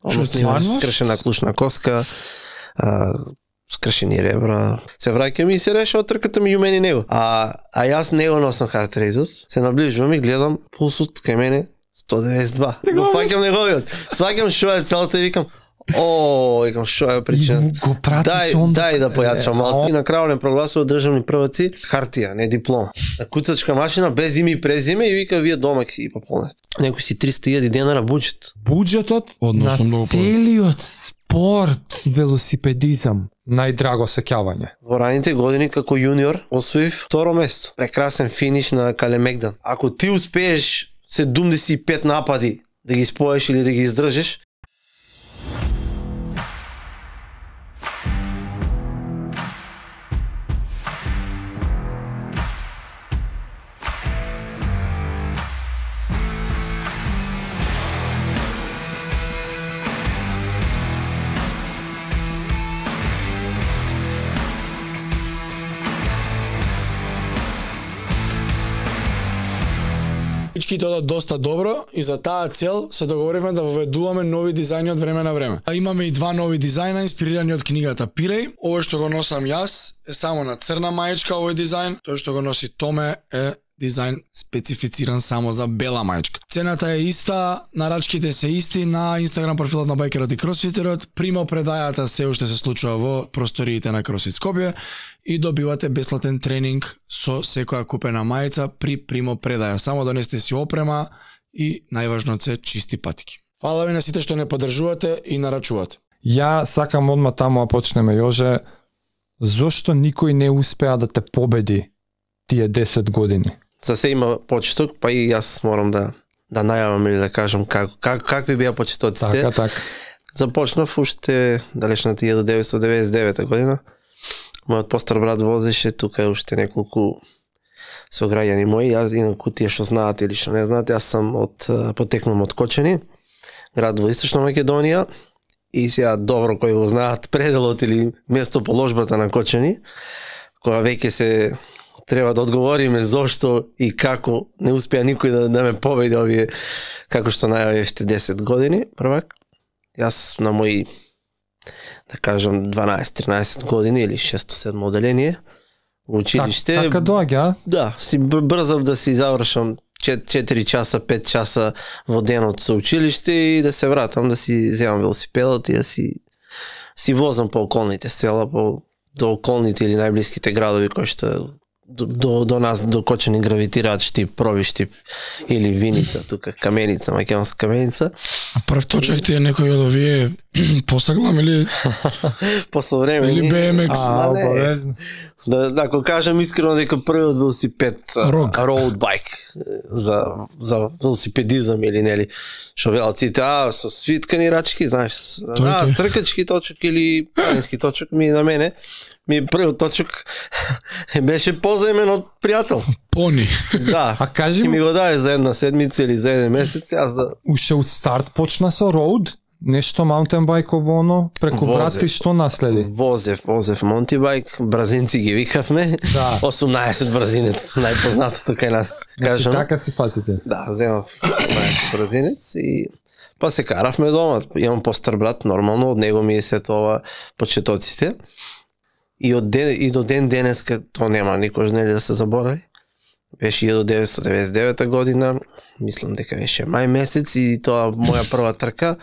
скршена клучна коска, скршени ребра. Се враќам и се решава трката меѓу мене и него. А јас него носам heart rate, се наближувам и гледам пулсот кај мене 192. Го фаќам неговиот. Сваќам што е целата и викам викам што е причина. Дај да појачам малци. И на крајот не прогласува државни прваци, хартија, не диплома. На куцачка машина без име и презиме и вика вие дома си пополнете. Некој си 300.000 денара буџет. Буџетот на целиот спорт велосипедизам. Најдраго сеќавање. Во раните години како јуниор освоив второ место. Прекрасен финиш на Калемегдан. Ако ти успееш 75 напади да ги споеш или да ги издржиш, Всичките одат доста добро и за таа цел се договоривме да воведуваме нови дизајни од време на време. А имаме и два нови дизајна инспирирани од книгата Пиреј. Овој што го носам јас е само на црна мајчка овој дизајн, тој што го носи Томе е дизајн специфициран само за бела мајчка. Цената е иста, нарачките се исти на Инстаграм профилот на Байкерот и Кросфитерот. Примо предајата се уште се случува во просториите на Кросфит Скопје и добивате бесплатен тренинг со секоја купена мајца при примо предаја. Само донесете си опрема и најважно се чисти патики. Фала ви на сите што не поддржувате и нарачувате. Ја сакам одма таму да почнеме, Јоже. Зошто никој не успеа да те победи тие 10 години? За се има почеток, па и јас морам да најавам или да кажам какви беа почетоците. Така. Започнав уште далечната 1999 година. Мојот постар брат возеше, тука е уште неколку сограѓани мои. Јас инаку тие што знаат или што не знаат, јас сам потекнувам од Кочани, град во Источна Македонија. И сега добро кои го знаат пределот или местоположбата на Кочани, кога веќе се треба да одговориме зошто и како не успеа никој да ме победи овие, како што најавивте 10 години првак. Јас на мои, да кажам, 12-13 години или 6-7 оделение во училиште. Така доаѓа? Да, си брзав да си завршам 4 часа, 5 часа во денот со училиште и да се вратам, да си земам велосипедот и да си возам по околните села, до околните или најблиските градови кои што до нас, до Кочани гравитираат Штип, Пробиштип или Виница, тука Каменица, Македонска Каменица. А прв точак ти е некој од овие посаглам или посовремени или BMX? Обавезно. Да, ако кажам искрено дека првиот велосипед road bike за велосипедизам или нели што велат сите со свиткани рачки, знаеш, тркачки точок или планински точок на мене првиот точок беше позаемен од пријател. Пони. Да. А кажи ми го даде за една седмица или за еден месец, јас да уште од старт почна со роуд? Нешто маунтенбајково оно, преку брат и што наследи? Возев маунтенбајк, бразинци ги викавме. Да. 18 бразинец, најпознатото кај нас. Значи така си фатите. Да, земав 18 бразинец и па се каравме дома. Имам постар брат, нормално, од него ми е се тоа почетоците. И до ден денеска тоа нема никош нели да се заборави. Беше 1999 година, мислам дека беше мај месец и тоа моја прва трка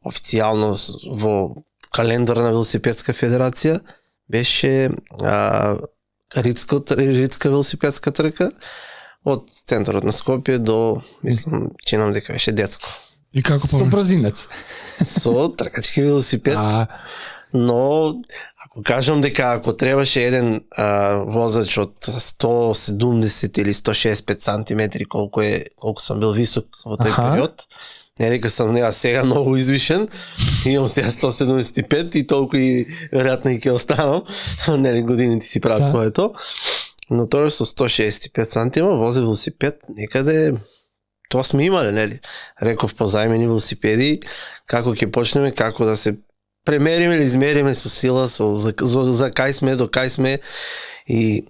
официјално во календар на Велосипедска федерација беше Ридска велосипедска трка од центарот на Скопје до, мислам, чинам дека беше Децко. И како со бразинец? Со тркачки велосипед. Но ако кажам дека ако требаше еден возач од 170 или 165 сантиметри колку сум бил висок во тој период, не дека сум сега многу извишен, имам сега 175 и толку и веројатно и ќе останам, нели годините си прават своето, но тој со 165 сантима вози велосипед некаде. Тоа сме имале, нели? Реков позајмени велосипеди, како ќе почнеме, како да се премериме или измериме со сила, за кај сме, до кај сме и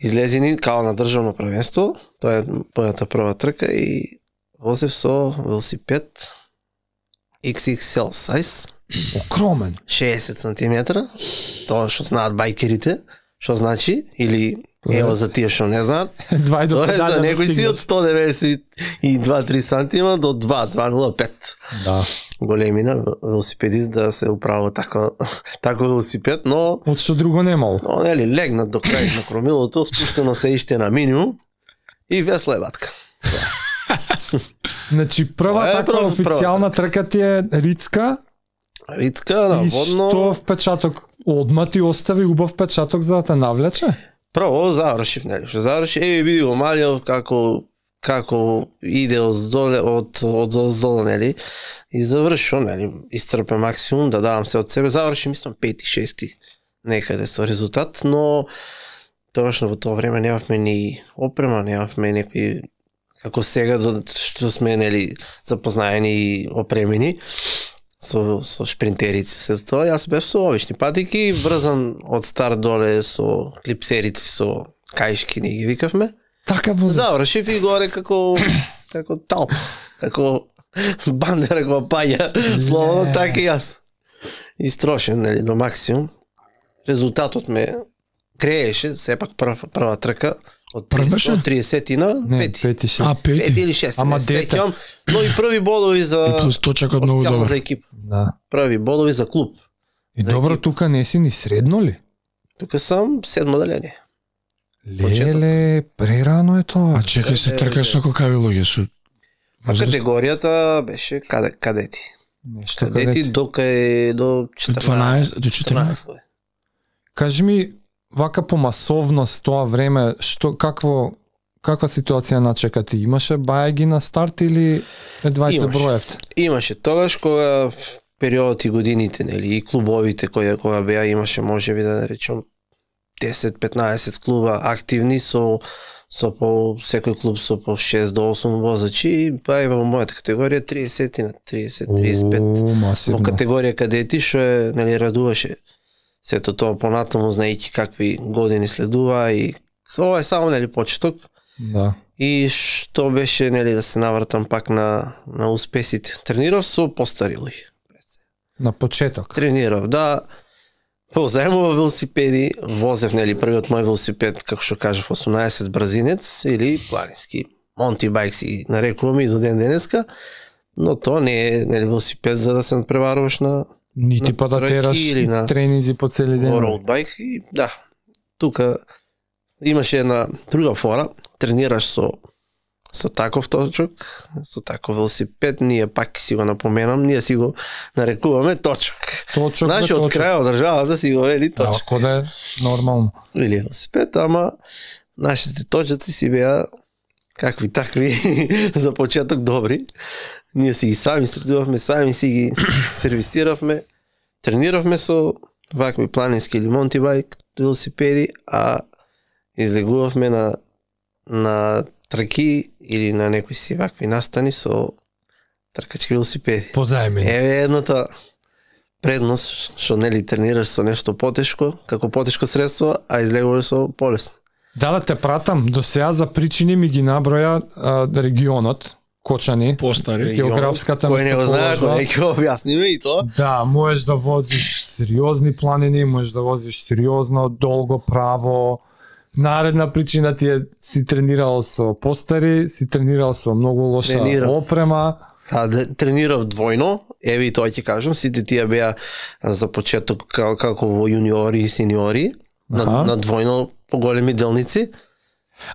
излезени као на државно првенство. Тоа е мојата прва трка и возев со велосипед XXL size, Окромен. 60 см, тоа што знаат байкерите, што значи, или ево за тие што не знаат, 2 до тоа е за да некои си од стигнеш. 192-3 см до 2,05. Да. Големина велосипедист да се управува тако велосипед, но Од што друго немало. нели легнат до крај на кромилото, спуштено се иште на минимум и весла е батка. Значи прва Тоа е таква прва официјална трка ти е Рицка Рицка, и наводно. што впечаток одма ти остави убав впечаток за да те навлече? Прво завршив, нели, што заврши, види го Малиов како иде од оздоле, нели, и завршил, нели, iscrpe максимум, да давам се од себе, заврши, мислам, 5-6 некаде со резултат, но тогаш во тоа време немавме ни опрема, немавме некои, како сега, што сме, нели, запознаени и опремени, со шпринтерици, се тоа, јас бев со обични патики, брзан од старт доле со клипсерици, со каишки, ни ги викавме. Така возиш. Завршив и горе како талп, како бандера го паѓа, словно така и јас. Истрошен, нели, до максимум. Резултатот ме крееше, сепак прва трка, од 30 на 5. 5 или 6, Ама не дете. сеќавам, но и први бодови за И плюс точакот многу официјално добар. за екип. Да. Први бодови за клуб. И За добро, екип. тука не си ни средно ли? Тука сам 7 деление. Леле, прерано е тоа. А чекај се тркаш со какави луѓе со А категоријата беше кадети. Нешто Кадети каде. до 12 до 14. години. Кажи ми, вака по масовност тоа време, каква ситуација начека ти? Имаше бајаги на старт или едва се Имаше. броевте? Имаше тогаш кога периодот и годините, нели, и клубовите кога беа, имаше можеби да речем 10-15 клуба активни со по секој клуб со по 6 до 8 возачи, па и во мојата категорија 30 на 30-35. О, Во масивно. категорија кадети што е, нели, радуваше сето тоа понатаму, знаејќи какви години следува и ова е само, нели, почеток. Да. И што беше, нели, да се навратам пак на успесите. Тренирав со постари луѓе. На почеток. Тренирав, да. Позаемува велосипеди, возев, нели, првиот мој велосипед, како што кажав, 18 брзинец или планински. Монти байк си нарекуваме и до ден денеска, но тоа не е, нели, велосипед за да се надпреваруваш на Нити на па да трки тераш или на тренинзи по цели ден. роудбайк и да. Тука имаше една друга фора, тренираш со таков точок, со таков велосипед, ние пак си го напоменам, ние си го нарекуваме точок. Точок, бе, Значи од точок. крај од државата си го вели Да, точок. ако да е нормално. Или велосипед, ама нашите точаци си беа какви такви за почеток добри. Ние си ги сами стартувавме, сами си ги сервисиравме, трениравме со вакви планински или монтибайк велосипеди, а излегувавме на трки или на некои си вакви настани со тркачки велосипеди. Позаемени. Еве едната предност што, нели, тренираш со нешто потешко, како потешко средство, а излегуваш со полесно. Да те пратам, до сега за причини ми ги наброја регионот, Кочани. Постари. Географската кој не го знае, местоположба. кој ќе го објасниме и тоа. Да, можеш да возиш сериозни планини, можеш да возиш сериозно, долго, право. Наредна причина ти е си тренирал со постари, си тренирал со многу лоша Тренирав. опрема. Тренирав двојно, еве и тоа ќе кажам, сите тие беа за почеток како во јуниори и сениори, Аха. на двојно поголеми делници.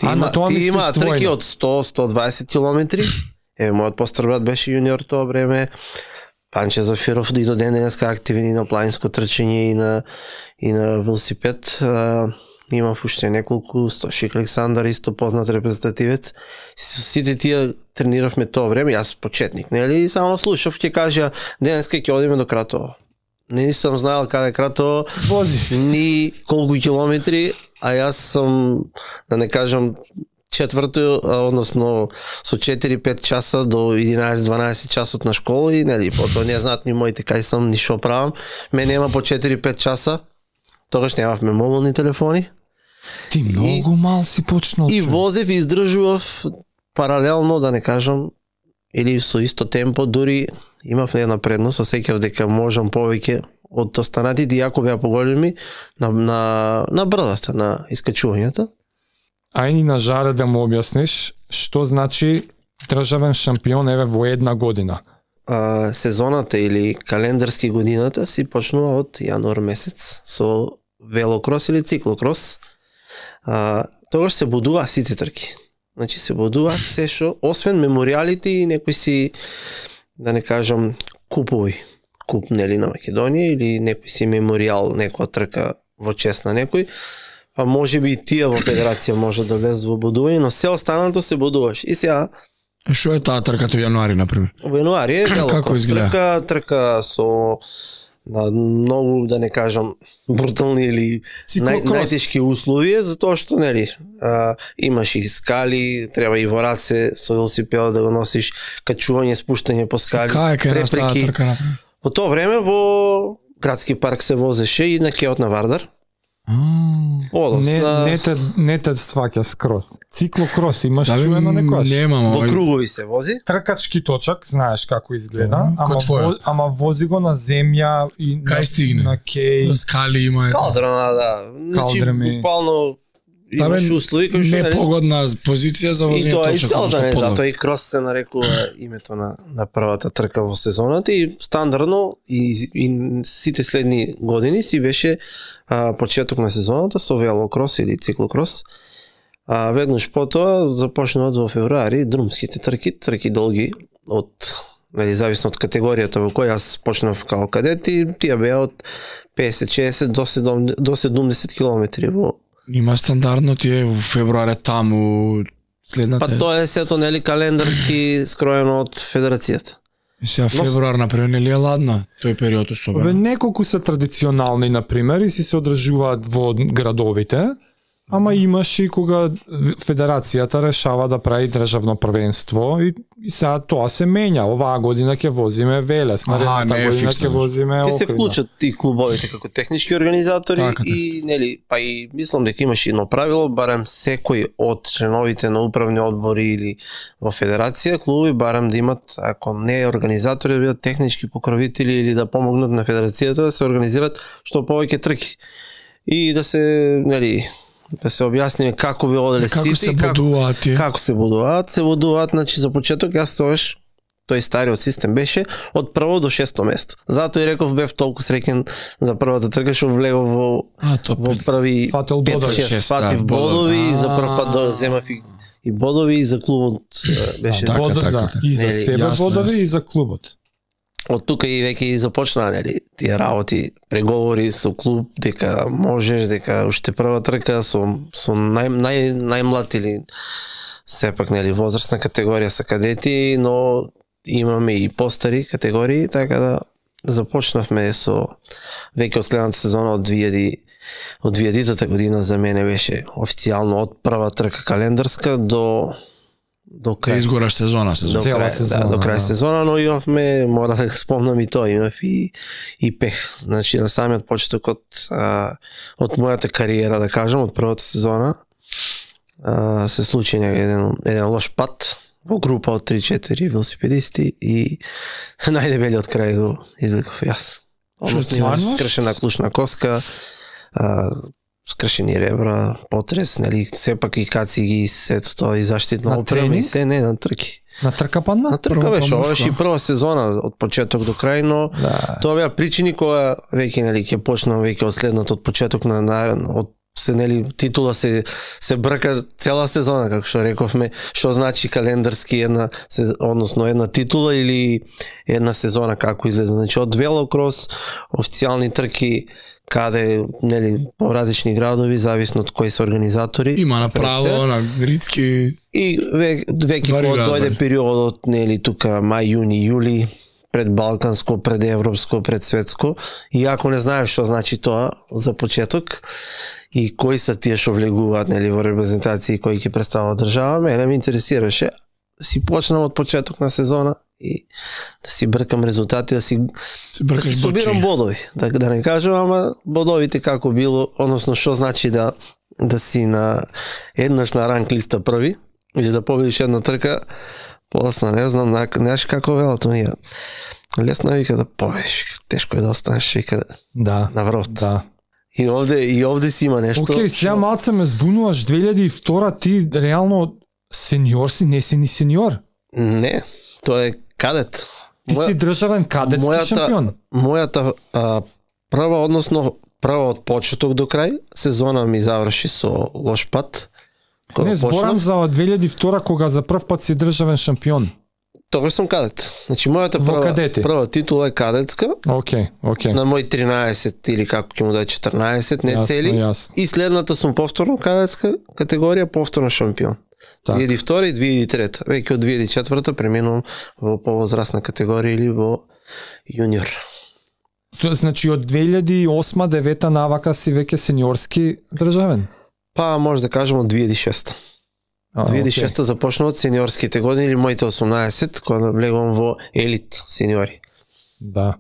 На тоа ти мислиш има трки двојно? од 100-120 километри. Еве, мојот постар брат беше јуниор тоа време. Панче Зафиров и до ден денеска активен и на планинско трчање и на велосипед. Има уште неколку, Стошик Александар, исто познат репрезентативец. Со сите тие трениравме тоа време, јас почетник, нели? И само слушав, ќе кажа, денеска ќе одиме до Кратово. Не сум знаел каде е Кратово, Вози. ни колку километри, а јас сум, да не кажам, четврто, односно со 4-5 часа до 11-12 часот на школа и, нели, потоа не знаат ни моите кај сум, ни шо правам. Мене нема по 4-5 часа. Тогаш немавме мобилни телефони. Ти многу мал си почнал. И човек. возев и издржував паралелно, да не кажам, или со исто темпо, дури имав една предност, осеќав дека можам повеќе од останатите, иако беа поголеми на брдата, на искачувањата. Ајни на жаре да му објасниш што значи државен шампион еве во една година. Сезоната или календарски годината си почнува од јануар месец со велокрос или циклокрос. Тогаш се будува сите трки. Значи се будува се што, освен мемориалите и некои си, да не кажам, купови. Куп, нели, на Македонија или некој си мемориал, некоја трка во чест на некој. Па може би и тие во федерација може да влезат во будување, но се останато се будуваш. И сега Што е таа трката во јануари, например? во јануари е Како изгледа? трка со на многу, да не кажам, брутални или најтешки услови, затоа што, нели, имаш и скали, треба и во раце со велосипедот да го носиш, качување, спуштање по скали, препреки. По тоа време во градски парк се возеше и на кеот на Вардар. Не те сваќа скроз. Циклокрос имаш чуено некојаш? Немам. Во кругови се вози. Тркачки точак, знаеш како изгледа, ама вози го на земја и кај стигне? На кеј. Скали има. Калдрама, да. Значи, буквално имаш услови кои што непогодна позиција за возење точак. И тоа и точак, целта, затоа и крос се нарекува името на првата трка во сезоната и стандардно и сите следни години си беше почеток на сезоната со велокрос или циклокрос. Веднаш потоа започнуваат во февруари друмските трки долги од, нели, зависно од категоријата во која јас почнав као кадет и тие беа од 50-60 до 70 километри во. Има стандардно тие во февруари таму следната. Па тоа е сето, нели, календарски скроено од федерацијата. Сега февруар, например, нели е ладна тој период особено? Неколку се традиционални, например, и си се одржуваат во градовите, ама имаш и кога федерацијата решава да прави државно првенство и сега тоа се менја. Оваа година ќе возиме Велес, наредната година ќе возиме Охрид. Ќе се вклучат и клубовите како технички организатори Така. и, нели, па и мислам дека имаш едно правило, барем секој од членовите на управни одбори или во федерација, клубови барем да имат, ако не организатори, да бидат технички покровители или да помогнат на федерацијата да се организират што повеќе трки. И да се, нели, да се објасниме како би оделе сите и како се будуваат. Се будуваат, значи за почеток јас тогаш, тој стариот систем беше од прво до шесто место. Затоа и реков бев толку среќен за првата трка што влегов во први 5-6 фатив бодови и за прв пат земав и бодови и за клубот беше така. И за себе бодови и за клубот. Од тука и веќе започнаа, нели, тие работи, преговори со клуб дека можеш, дека уште прва трка со најмлад или сепак, нели, возрастна категорија са кадети, но имаме и постари категории, така да започнавме со веќе од следната сезона од 2000-та година за мене беше официјално од прва трка календарска до крај. Изгораш сезона. До крај сезона, но имавме, мора да спомнам и тоа, имав и пех. Значи на самиот почеток од мојата кариера, да кажам, од првата сезона, се случи еден лош пат во група од 3-4 велосипедисти и најдебелиот крај го излеков јас. Скршена клучна коска, скршени ребра, потрес, нели, сепак и каци сето тоа и заштитно опрема и се, не, на трки. На трка падна? На трка беше, ова беше и прва сезона од почеток до крај, но тоа беа причини која веќе, нели, ќе почнам веќе од следното од почеток од се, нели, титула се брка цела сезона, како што рековме, што значи календарски односно една титула или една сезона како изгледа. Значи од велокрос, официјални трки, каде, нели, по различни градови, зависно од кои се организатори. Има направо на гридски и веќе кога дојде периодот, нели, тука мај, јуни, јули, пред балканско, пред европско, пред светско, и ако не знаеш што значи тоа за почеток и кои се тие што влегуваат, нели, во репрезентации кои ќе представуваат држава, мене ме интересираше да си почнам од почеток на сезона и да си бркам резултати, да си собирам бодови, да не кажам, ама бодовите како било, односно што значи да си на еднаш на ранг листа први или да победиш една трка, После не знам, знаеш како велат оние. Лесно е вика да повеш, тешко е да останеш вика Да. на врот. Да. И овде си има нешто. Океј, сега малце ме збунуваш, 2002 ти реално сеньор си, не си ни сеньор. Не, тоа е кадет. Ти си државен кадетски шампион. Мојата прва од почеток до крај, сезона ми заврши со лош пат. Не, зборам за 2002 кога за прв пат си државен шампион. Тогаш сум кадет. Значи мојата прва титула е кадетска. Океј. На мој 13 или како ќе му да е 14, не цели. Јасно. И следната сум повторно кадетска категорија, повторно шампион. 2002 и 2003. Веќе од 2004 преминувам во повозрастна категорија или во јуниор. Значи од 2008-2009 навака си веќе сениорски државен? Па може да кажем од 2006. 2006 започнав од сениорските години или моите 18 кога влегувам во елит сениори. Да.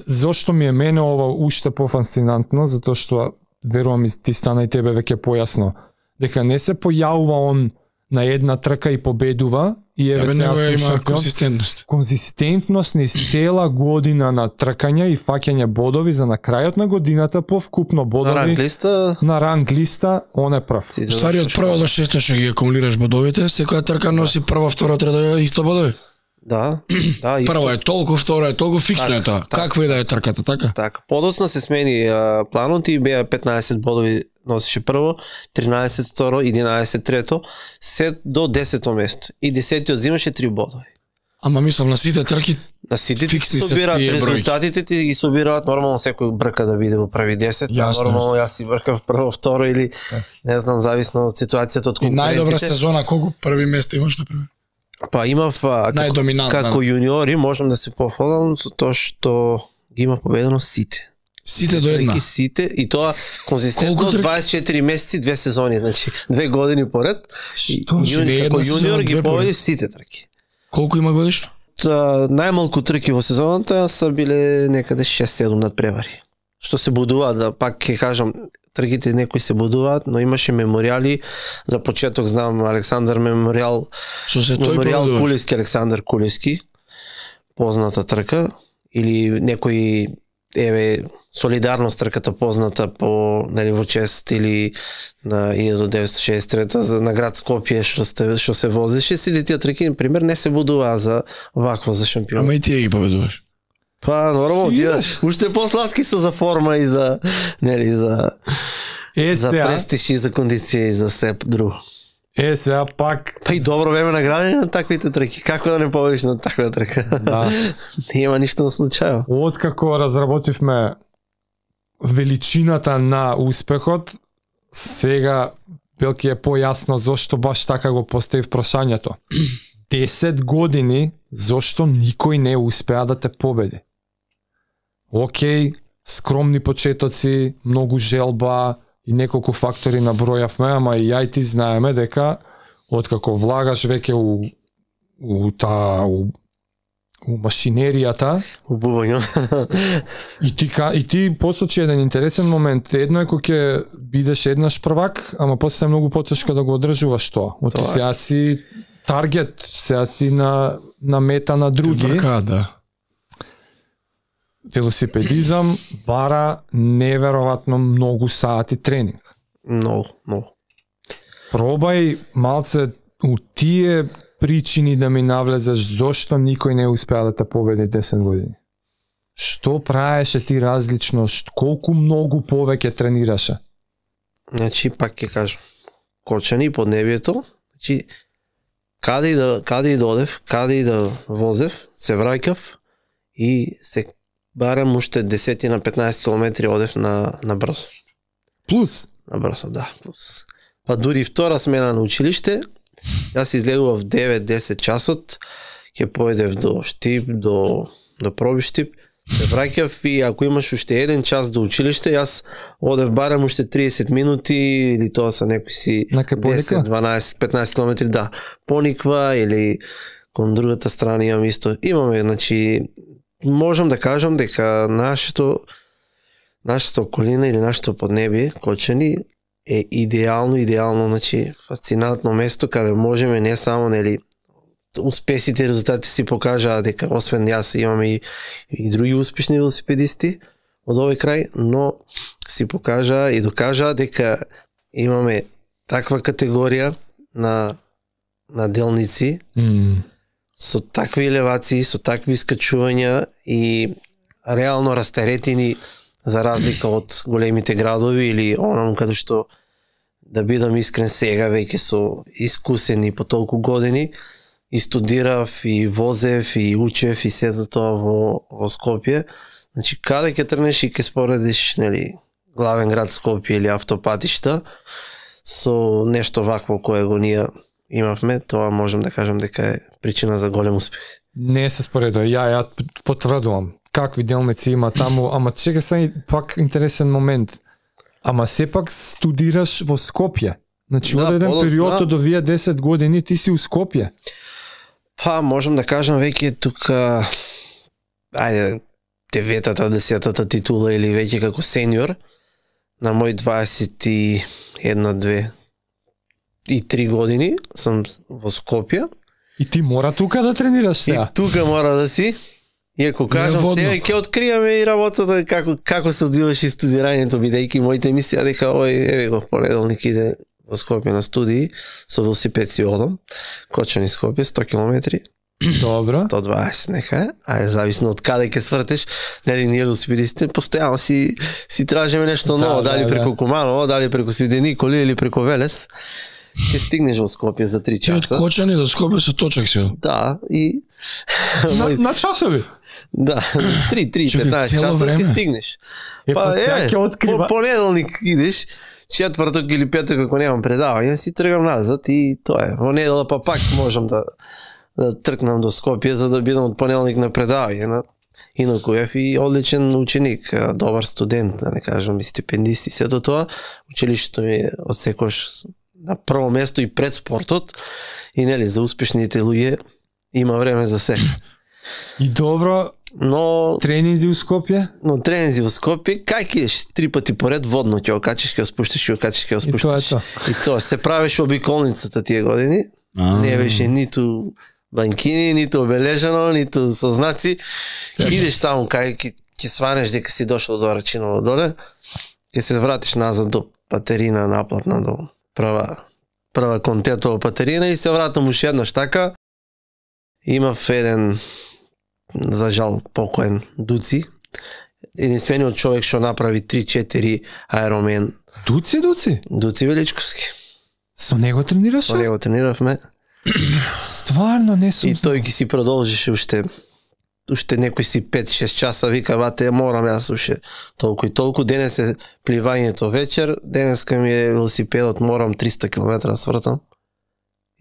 Зошто ми е мене ова уште пофасцинантно, затоа што верувам ти стана и тебе веќе појасно, дека не се појавува он на една трка и победува и еве сега има конзистентност. Конзистентност низ цела година на тркање и фаќање бодови за на крајот на годината по вкупно бодови на ранг листа, он е прв. Ствари од прва до шеста ќе ги акумулираш бодовите, секоја трка носи прва, втора, трета исто бодови. Да, исто. Прва е толку, втора е толку, фиксно е тоа. Каква и да е трката, така? Така. Подоцна се смени планот и беа 15 бодови носеше прво, 13 второ, 11 трето, се до 10-то место. И 10-тиот взимаше 3 бодови. Ама мислам на сите трки на сите ти собираат резултатите, ти ги собираат, нормално секој брка да биде во први 10, нормално јас си бркав прво, второ или не знам, зависно од ситуацијата од конкурентите. И најдобра сезона колку први места имаш на пример? Па имав како јуниори, можам да се пофалам со тоа што ги има победено сите. Сите до една. Сите и тоа конзистентно 24 месеци, 2 сезони, значи 2 години поред. Како јуниор ги победи сите трки. Колку има годишно? Најмалку трки во сезоната се биле некаде 6-7 надпревари. Што се будуваат, да пак ќе кажам, тргите некои се будуваат, но имаше меморијали. За почеток знам Александар меморијал. Меморијал Кулевски, Александар Кулевски. Позната трка или некои солидарност трката позната по во чест или на 1963 за на град Скопје што се возеше, сите тие трки на пример не се будуваа за вакво за шампион. Ама и тие ги победуваш. Па нормално тие уште посладки се за форма и за за престиж и за кондиција и за се друго. Сега пак... Па и добро време наградени на таквите трки. Како да не победиш на таква трка? Да. Нема ништо на случајо. Откако разработивме величината на успехот, сега белки е појасно зошто баш така го поставив прашањето. 10 години зошто никој не успеа да те победи. Океј, скромни почетоци, многу желба и неколку фактори набројавме, ама и ја и ти знаеме дека откако влагаш веќе у машинеријата, и ти посочи еден интересен момент. Едно е кога ќе бидеш еднаш првак, ама после е многу потешко да го одржуваш тоа. Оти сега си таргет, сега си на мета на други. Да. Велосипедизам бара неверојатно многу сати тренинг. Много. Пробај малце у тие причини да ми навлезеш зошто никој не успеа да те победи 10 години. Што правеше ти различно, колку многу повеќе тренираше? Значи, пак ќе кажам, кочани поднебието, значи, каде и да одев, каде и да возев, се враќав и се барам уште 10 на 15 километри одев на брзо. Плюс? На брзо, да, плюс. Па дури втора смена на училиште, јас излегував 9-10 часот, ќе појдев до Штип, до Пробиштип, се враќав и ако имаш уште 1 час до училиште, јас одев барам уште 30 минути или тоа са некои си 10, 12, 15 километри, да, пониква или кон другата страна имам исто. Имаме, значи, можам да кажам дека нашата околина или нашето поднебие, Кочани, е идеално, значи, фасцинантно место каде можеме не само, нели, успесите и резултати си покажаа дека освен јас имаме и други успешни велосипедисти од овој крај, но си покажаа и докажаа дека имаме таква категорија на делници со такви елевации, со такви искачувања и реално растеретени за разлика од големите градови или онам каде што, да бидам искрен, сега веќе со искусени по толку години и студирав и возев и учев и сето тоа во Скопје. Значи каде ќе тргнеш и ќе споредиш, нели, главен град Скопје или автопатишта со нешто вакво кое го ние имавме, тоа можам да кажам дека е причина за голем успех. Не се споредува, ја потврдувам. Какви делници има таму, ама чека се пак интересен момент. Ама сепак студираш во Скопје. Значи од еден период до вие 10 години ти си у Скопје. Па, можам да кажам веќе тука, ајде, 9-та, 10-та титула или веќе како сениор, на мој 21, 2 и 3 години сам во Скопје. И ти мора тука да тренираш сега. И тука мора да си. И ако кажам сега, ќе откриеме и работата како се одвиваше студирањето, бидејќи моите мислија дека еве го понеделник иде во Скопје на студии, со велосипед си одам, Кочани Скопје, 100 километри. Добро. 120 нека е, а зависно од каде ќе свртеш, нели ние велосипедистите постојано си тражиме нешто ново, дали преку Куманово, дали преку Свиде Николи или преку Велес. Ќе стигнеш во Скопје за 3 часа. Од Кочани до Скопје со точак си. Да, и на часови. Да, 3-15 часа ќе стигнеш. Па ќе открива. Понеделник идеш, четврток или петок ако немам предавање, си тргам назад и тоа е. Во недела па пак можам да тркнам до Скопје за да бидам од понеделник на предавање на Инокуев и одличен ученик, добар студент, да не кажам и стипендист и сето тоа. Училиштето ми од секојаш на прво место и пред спортот и нели за успешните луѓе има време за се. И добро, но тренинзи во Скопје? Но тренинзи во Скопје, кај кидеш 3 пати поред водно ќе окачиш, ќе спуштиш, ќе окачиш, ќе спуштиш. И тоа се правеше обиколницата тие години. Не беше ниту банкини, ниту обележано, ниту со знаци. Идеш таму кај ќе сванеш дека си дошол до Рачиново доле, ќе се вратиш назад до Патерина наплатна до прва контетова Патерина и се вратам уште еднаш така. Имав еден, за жал, покоен Дуци. Единствениот човек што направи 3-4 аеромен. Дуци? Дуци Величковски. Со него тренираше? Со него трениравме. Стварно не сум. И тој ги си продолжише уште некои си 5-6 часа, вика, бате, морам јас уште толку и толку. Денес е пливањето вечер, денеска ми е велосипедот, морам 300 км свртам.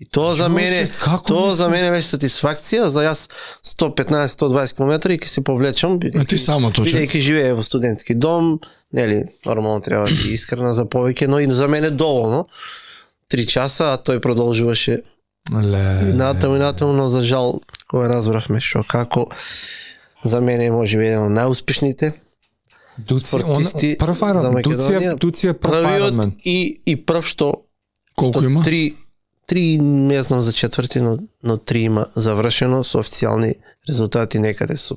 И тоа за мене беше сатисфакција, за јас 115-120 км и ќе се повлечам, бидејќи живее во студентски дом, нели, нормално треба да искрена за повеќе, но и за мене доволно. 3 часа, а тој продолжуваше и натаму, но за жал, кога разбравме што како, за мене може би еден од најуспешните спортисти за Македонија. Дуци е прв Ironman. И прв што колку има? 3, не знам за четврти, но 3 има завршено со официјални резултати некаде со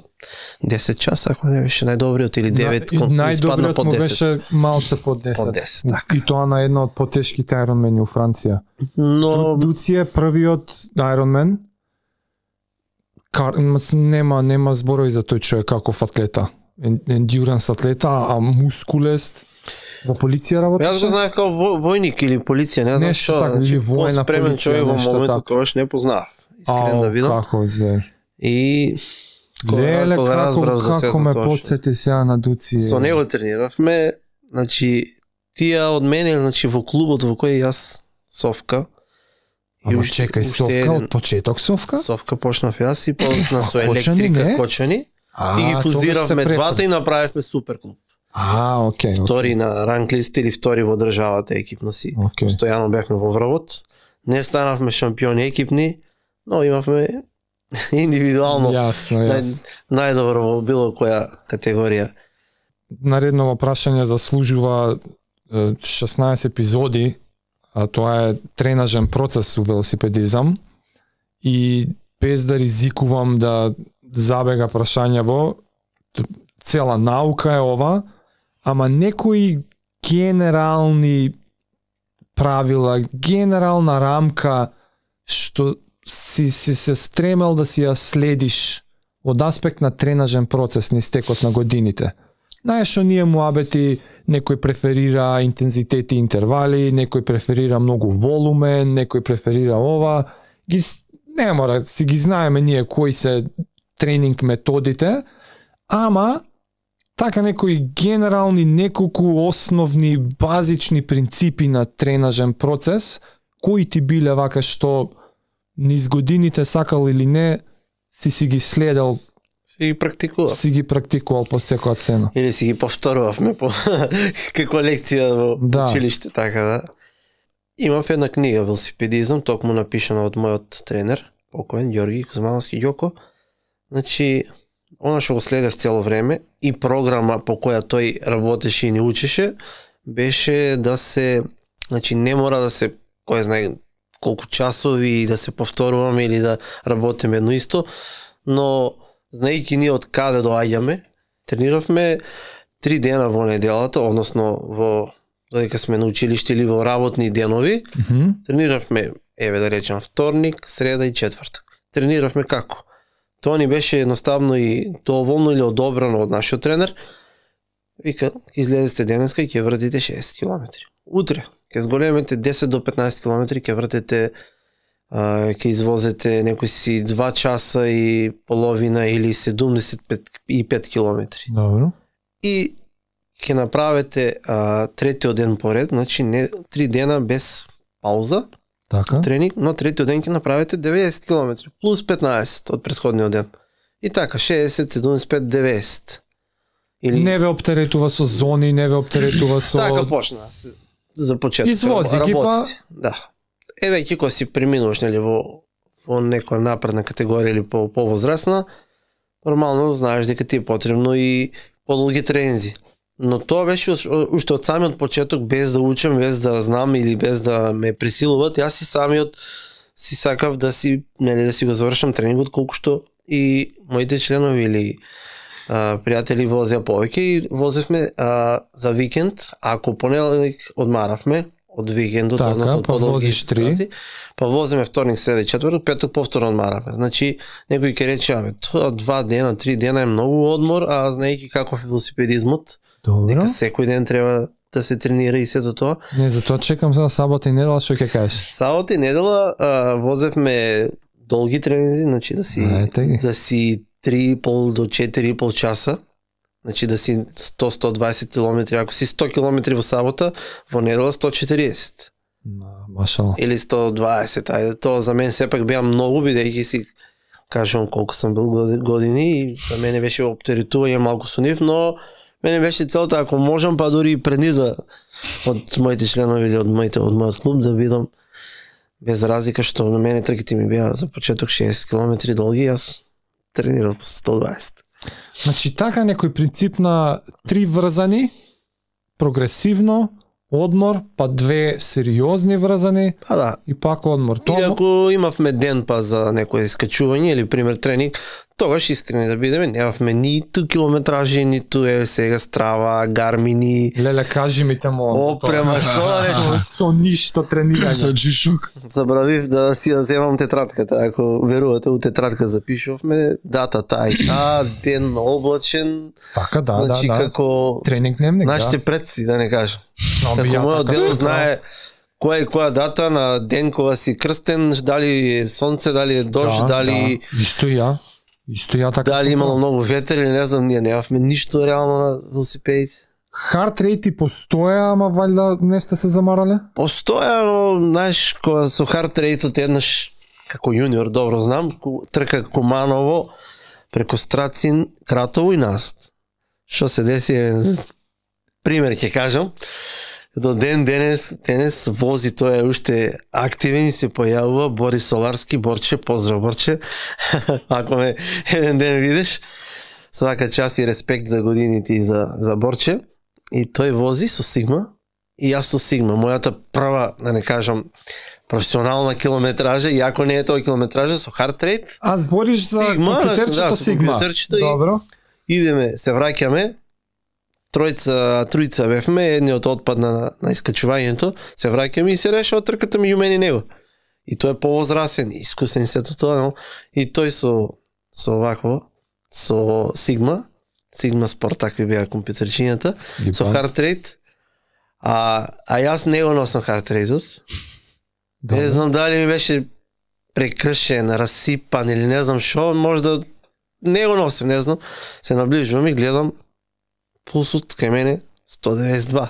10 часа, ако не беше најдобриот, или 9, најдобриот му беше малце под 10. Под 10, така. И тоа на едно од потешките Ironmani у Франција. Но Дуци е првиот Ironman. Нема зборови за тој човек каков атлета. Endurance атлета, а мускулест. Во полиција работеше? Јас го знаев како војник или полиција, не знам што. Или војна полиција, човек во моментот тогаш не познав. Искрен да видам. Како зе. И леле, како ме потсети сега на Дуци. Со него трениравме, значи тие од мене, значи во клубот во кој јас Совка. Ама чекај, Совка од почеток Совка? Совка почнав јас и почна со електрика Кочани. И ги фузиравме двата и направивме супер клуб. Окей. Втори на ранглист или втори во државата екипно си. Постојано бевме во врвот. Не станавме шампиони екипни, но имавме индивидуално најдобро во било која категорија. Наредно прашање заслужува 16 епизоди, а тоа е тренажен процес у велосипедизам и без да ризикувам да забега прашањаво, цела наука е ова, ама некои генерални правила, генерална рамка што си се стремел да си ја следиш од аспект на тренажен процес низ текот на годините. Знаеш што ние муабети, некој преферира интензитет и интервали, некој преферира многу волумен, некој преферира ова. Не мора, си ги знаеме ние кои се тренинг методите, ама така некои генерални, неколку основни, базични принципи на тренажен процес, кои ти биле вака што низ годините, сакал или не, си ги следел, си ги практикувал по секоја цена. Или си ги повторувавме по каква лекција во училиште, така да. Имав една книга велосипедизам, токму напишана од мојот тренер, покоен Ѓорги Кузмановски Ѓоко. Значи, она што го следев цело време и програма по која тој работеше и ни учеше, беше да се, значи не мора да се, кој знае колку часови да се повторуваме или да работиме едно исто, но знаејќи ние од каде доаѓаме, трениравме 3 дена во неделата, односно во додека сме на училиште или во работни денови, трениравме, еве да речем, вторник, среда и четврток. Трениравме како? Тоа ни беше едноставно и доволно или одобрано од нашиот тренер. Вика, ќе излезете денеска и ќе вратите 6 километри. Утре ќе зголемете 10 до 15 километри, ќе вратите, ќе извозете некои си 2 часа и половина или 75 километри. Добро. И ќе направите третиот ден поред, значи не 3 дена без пауза, така, тренинг, но третиот ден ќе направите 90 км плюс 15 од претходниот ден. И така 60, 75, 90. Или не ве оптеретува со зони, не ве оптеретува со така почна за почеток. Извози ги па. Да. Еве ќе кога си преминуваш нели во некоја напредна категорија или повозрасна, нормално знаеш дека ти е потребно и подолги тренинзи. Но тоа беше уште од самиот почеток, без да учам, без да знам или без да ме присилуват, јас си самиот си сакав да си, нели, да си го завршам тренингот колку што и моите членови или пријатели возеа повеќе и возевме за викенд, ако понеделник одмаравме од викендот, така, односно од подолги стази, па возиме вторник, среда и четврток, петок повторно одмараме. Значи, некој ќе рече, тоа 2 дена, 3 дена е многу одмор, а знаејќи каков е велосипедизмот, дека секој ден треба да се тренира и сето тоа. Не, затоа чекам за сабота и недела, што ќе кажеш? Сабота и недела возевме долги тренинзи, значи да си 3,5 до 4,5 часа. Значи да си 100-120 км, ако си 100 км во сабота, во недела 140. Машала. Или 120, ајде, тоа за мен сепак беа многу, бидејќи си кажувам колку сам бил години и за мене беше оптеретување малку со нив, но мене беше целта, ако можам, па дури и пред нив да, од моите членови или од мојот клуб да бидам без разлика, што на мене трките ми беа за почеток 60 км долги, јас тренирав по 120. Значи така некој принцип на 3 врзани, прогресивно, одмор, па 2 сериозни врзани, па да, и пак одмор. Или ако имавме ден па за некој искачување или пример тренинг, тогаш искрени да бидеме, немавме ниту километражи, ниту сега Страва, Гармини. Леле, кажи ми тамо. Опрема, што да со ништо тренирање. Со джишок. Забравив да си ја земам тетратката, ако верувате, у тетратка запишувавме датата и ден облачен. Така, да, значи, да. како тренинг дневник, нашите предци, да не кажам. Како мојот дел знае која е која дата на ден кога си крстен, дали е сонце, дали е дожд, дали Исто ја така. Дали имало многу ветер или не знам, ние немавме ништо реално на велосипедите. Хард рейти постоја, ама валјда не сте се замарале? Постоја, но знаеш, кога со хард рейтот еднаш како јуниор, добро знам, трка Куманово преку Страцин, Кратово и Наст. Што се деси, пример ќе кажам. До денес вози, тој е уште активен и се појавува Борис Соларски. Борче, поздрав Борче, ако ме еден ден видиш, свака час и респект за годините и за Борче. И тој вози со Сигма и јас со Сигма, мојата прва, да не кажам, професионална километража, иако не е тоа километража, со heart rate. А збориш за компјутерчето Сигма. Добро. Идеме, се враќаме, тројца бевме, едниот отпадна на искачувањето, се враќаме и се решава трката меѓу мене и него. И тој е повозрасен, искусен сето тоа, но и тој со овакво, со Сигма Спорт, такви беа компјутерчињата, со heart rate, а јас не го носам heart rate-от. Не знам дали ми беше прекршен, расипан или не знам шо, може да не го носим, не знам. Се наближувам и гледам пулсот кај мене 192.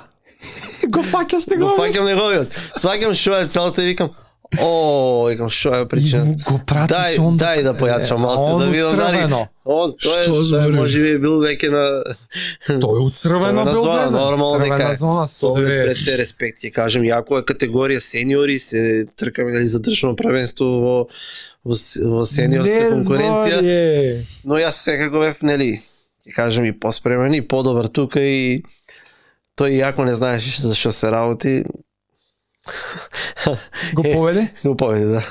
Го фаќаш неговиот? Го фаќам неговиот. Сваќам шо е целата и викам, викам шо е причина. Дај да појачам малце да видам дали. Тој може би бил веќе на тој од црвена бил влезен. Нормално нека. Зона со пред се респект, ќе кажем, јако е категорија сениори, се тркаме дали за државно првенство во сениорска конкуренција. Но јас секако бев, нели, ќе кажем, и поспремен и подобар тука и тој јако не знаеше за што се работи. Го поведе? Го поведе, да.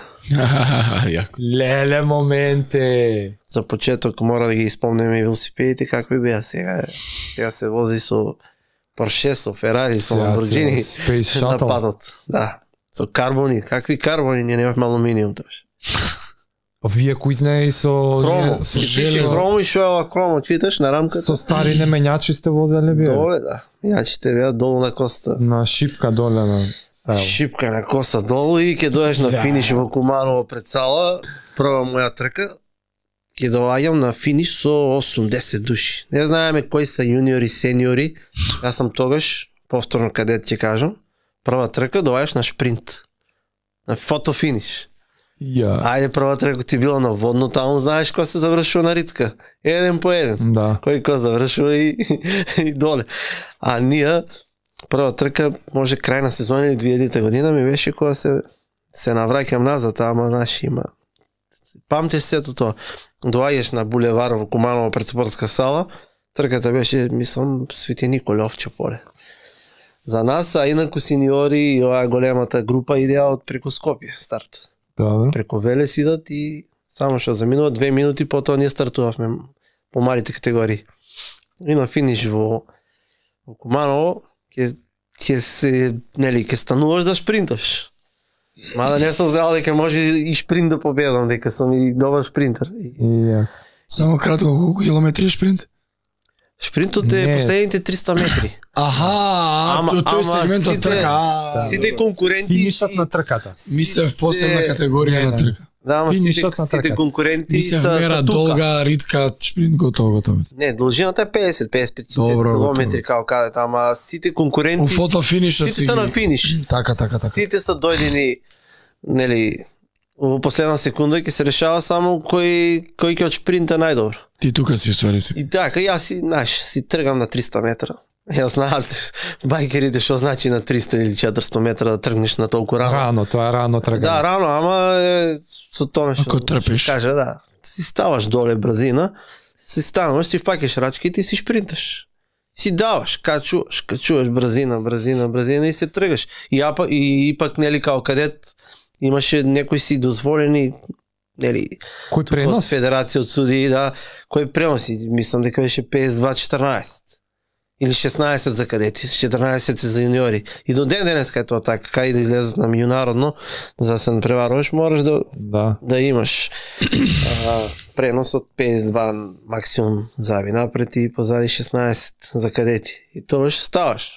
Леле моменте. За почеток мора да ги испомнеме и велосипедите какви беа сега. Сега се вози со Порше, со Ферари, со Ламборджини на патот. Да. Со карбони, какви карбони, ние немавме алуминиум тоаш. Вие кои знае и со хромо, хромо и шо е ова хромо, читаш на рамката. Со стари неменјачи сте возеле вие? Доле, да. Менјачите беа долу на коста. На шипка доле на шипка на коса долу и ќе доеш на финиш во Куманово пред сала. Прва моја трка, ќе доаѓам на финиш со 80 души. Не знаеме кои се јуниори, сениори. Јас сам тогаш, повторно кадет ќе кажам, прва трка доаѓаш на шпринт. На фотофиниш. Ајде, прва трка ти била на водно, таму знаеш кој се завршува на Рицка. Еден по еден. Да. Кој завршува и доле. А ние прва трка, може крај на сезон или 2000 година ми беше кога се навраќам назад, ама знаеш има. Памтиш сето тоа. Доаѓаш на булевар во Куманово пред спортска сала, трката беше, мислам, Свети Николе Овче поле. За нас, а инаку сениори и оваа големата група идеа од преку Скопје старт. Добро. Преку Велес идат и само што заминува 2 минути, потоа ние стартувавме по малите категории. И на финиш во Куманово ќе се, нели, ќе стануваш да шпринташ. Мада не сум знал дека може и шпринт да победам, дека сум и добар шпринтер. Само кратко, колку километри шпринт? Шпринтот е последните 300 метри. Тој сегмент од трка. Сите конкуренти... Финишот на трката. Мислев посебна категорија на трка. Да, ама сите конкуренти са тука. Долга, Рицка, шпринт, готово. Не, должината е 50-55 километри, као кадет, ама сите конкуренти... У фотофинишот сите са на финиш. Така. Сите са дојдени, нели, во последна секунда ќе се решава само кој ќе од шпринта најдобро. Ти тука си ствари си. И така, јас си тргам на 300 метра. Јас знаат байкерите што значи на 300 или 400 метра да тргнеш на толку рано. Рано, тоа е рано тргање. Да, рано, ама со тоа што трпиш. Каже, да, си ставаш доле брзина, си стануваш, си фаќаш рачките и си шпринташ. Си даваш, качуваш брзина и се тргаш. И пак нели као кадет имаше некои си дозволени, нели, кој пренос? Федерација од судии, да, кој преноси, мислам дека беше 52-14. Или 16 за кадети, 14 за јуниори. И до денеска е тоа така, кај да излезат на меѓународно, за да се преваруваш, мораш да имаш пренос од 52 максимум заби напред и позади 16 за кадети. И тоа што ставаш.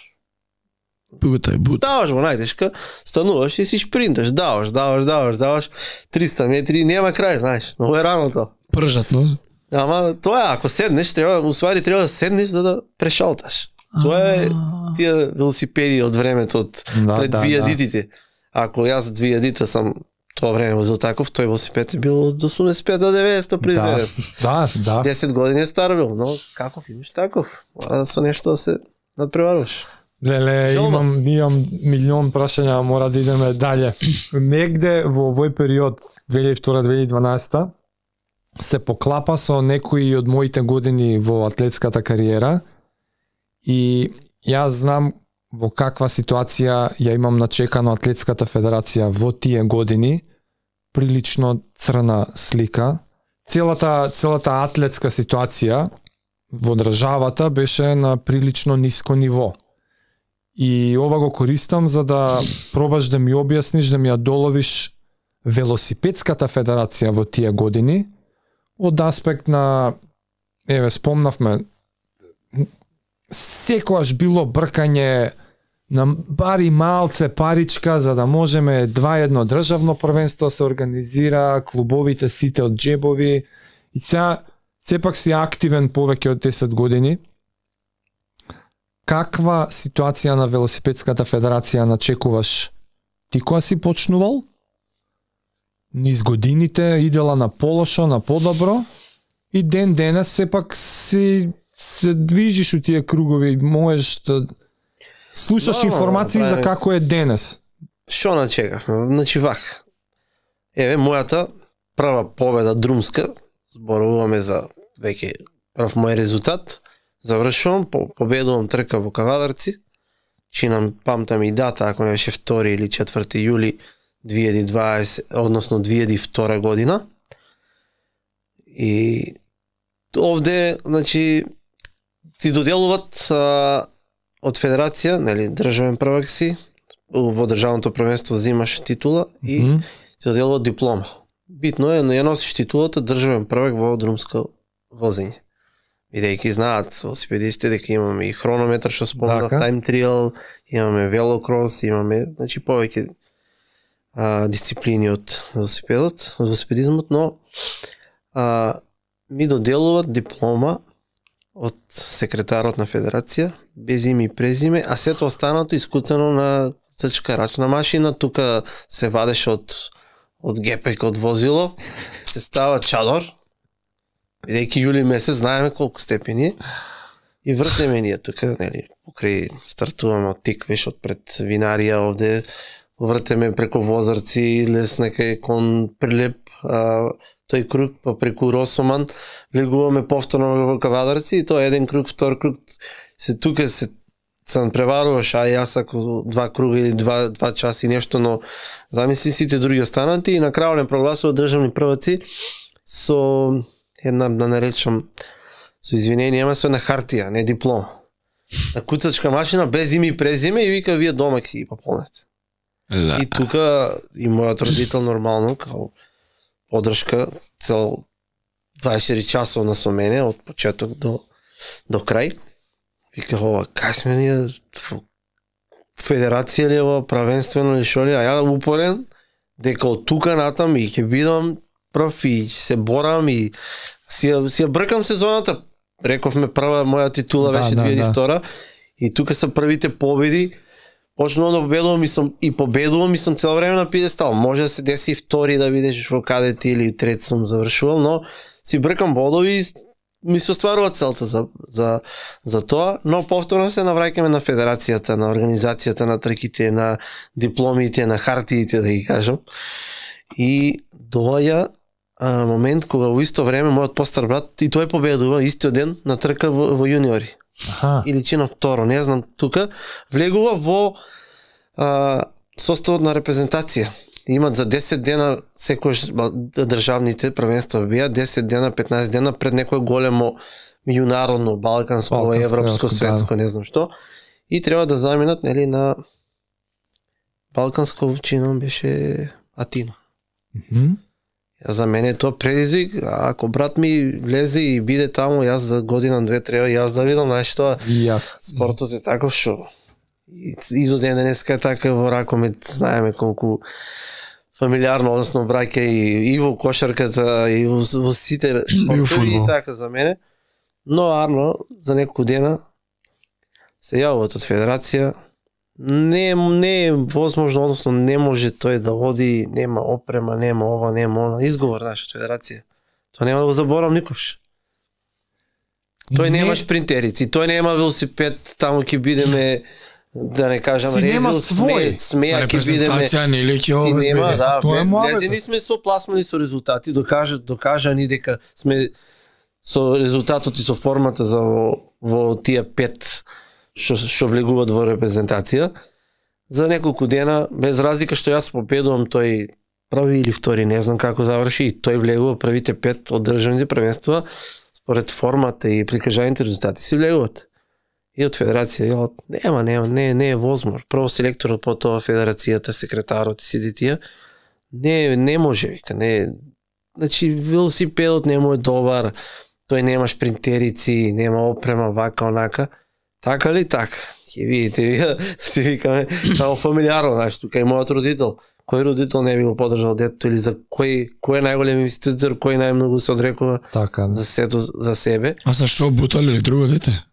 Ставаш во најтешка, стануваш и си шпринташ, даваш, 300 метри, нема крај, знаеш, много е рано тоа. Пржат ноз. Ама тоа е, ако седнеш, треба да седнеш за да прешалташ. Тоа е тие велосипеди од времето пред вијадитите. Ако јас вијадита сам тоа време возил таков, тој велосипед е бил од 85 до 90 произведен. Да. 10 години е стар бил, но каков имаш таков? Мора да со нешто да се надпреваруваш. Леле, имам милион прашања, мора да идеме дале. Негде во овој период 2002-2012 се поклапа со некои од моите години во атлетската кариера и јас знам во каква ситуација ја имам начекано Атлетската федерација во тие години, прилично црна слика. Целата атлетска ситуација во државата беше на прилично ниско ниво. И ова го користам за да пробаш да ми објасниш, да ми ја доловиш Велосипедската федерација во тие години, од аспект на, спомнавме, секојаш било бркање на бари малце паричка за да можеме 2-1 државно првенство се организира, клубовите сите од джебови, и сега сепак си активен повеќе од 10 години. Каква ситуација на Велосипедската федерација начекуваш ти кога си почнувал? Низ годините идела на полошо, на подобро, и ден денес сепак се движиш у тие кругови, можеш да слушаш информации за како е денес. Шо начекавме? Значи вак. Мојата прва победа друмска, зборуваме за веќе прв мој резултат, завршувам, победувам трка во Кавадарци, чинам, памтам и дата, ако не беше 2 или 4 јули 2020, односно 2002 година. И овде, значи, ти доделуват од федерација, нели, државен првак си, во државното првенство взимаш титула и ти доделуват диплома. Битно е, ја носиш титулата државен првак во друмско возење. Бидејќи знаат велосипедистите дека имаме и хронометар, што спомнав, тайм триал, имаме велокрос, имаме, значи, повеќе дисциплини од велосипедот, од велосипедизмот, но ми доделуват диплома од секретарот на федерација, без име и презиме, а сето останато искуцано на црчка рачна машина, тука се вадеше од гепек од возило, се става чадор, бидејќи јули месец знаеме колку степени е, и вртеме ние тука, нели, покрај стартуваме од Тик, веш од пред винарија овде, вртеме преко Возарци, излез некај кон Прилеп, тој круг, па преку Росоман, влегуваме повторно во Кавадарци, и тоа еден круг, втор круг, тука се преваруваш, а јас ако 2 круга или 2 часа и нешто, но замисли сите други останати, и на крајот не прогласува државни прваци со една, да наречам, со извинение, ама со една хартија, не диплома. На куцачка машина, без име и презиме, и вика, вие дома ќе си ги пополнете. И тука и мојот родител нормално, као подршка, цел 24 часовна со мене, од почеток до крај. Вика, ова, кај сме ние, федерација ли ова, правенствено ли шо ли, а ја упорен, дека од тука натам и ќе бидам прв и се борам и си ја бркам сезоната. Рековме прва моја титула беше 2002 и тука се првите победи. Почнувам да победувам и победувам и сум цело време на пиедестал. Може да се деси и втори да видиш во кадети или трет сум завршувал, но си бркам бодови и ми се остварува целта за тоа, но повторно се навраќаме на федерацијата, на организацијата на трките, на дипломите, на хартиите, да ги кажам. И доаѓа момент кога во исто време мојот постар брат и тој победува истиот ден на трка во јуниори. Или чина второ, не знам, тука влегува во составот на репрезентација. Имат за 10 дена секојаш државните првенства бија 10 дена, 15 дена пред некое големо меѓународно, балканско, европско, светско, не знам што. И треба да заминат, нели, на балканско, чином беше Атина. За мене тоа предизвик, ако брат ми влезе и биде таму, јас за година-две треба јас да видам, знаеш тоа, спортот е таков шо. И до ден денеска е така во ракомет, знаеме колку фамилиарно, односно браќа и во кошарката, и во сите спортови, и така за мене. Но Арно, за неколку дена, се јавуват од федерација, не е возможно, односно не може тој да оди, нема опрема, нема ова, нема она, изговор, знаеш, од федерација. Тоа нема да го заборам никош. Тој нема шпринтерици, тој нема велосипед, таму ќе бидеме, да не кажам, резил, смеја ќе бидеме. Репрезентација не ли ќе обезбеди. Да, лезени сме со пласмани со резултати, докажани дека сме со резултатот и со формата за во тие 5 што влегуваат во репрезентација. За неколку дена, без разлика што јас победувам, тој први или втори, не знам како заврши, и тој влегува првите 5 од државните првенства, според формата и прикажаните резултати си влегуваат. И од федерација, не е возможно. Прво селекторот, потоа федерацијата, секретарот и сите тие, не може, вика, не. Значи, велосипедот не му е добар, тој нема шпринтерици, нема опрема, вака, онака. Така ли? Така. Ќе видите, си викаме, како фамилиарно, знаеш, тука и мојот родител. Кој родител не би го поддржал детето, или за кој е најголем инвеститор, кој најмногу се одрекува така, за сето за себе. А зашто бутали ли друго дете?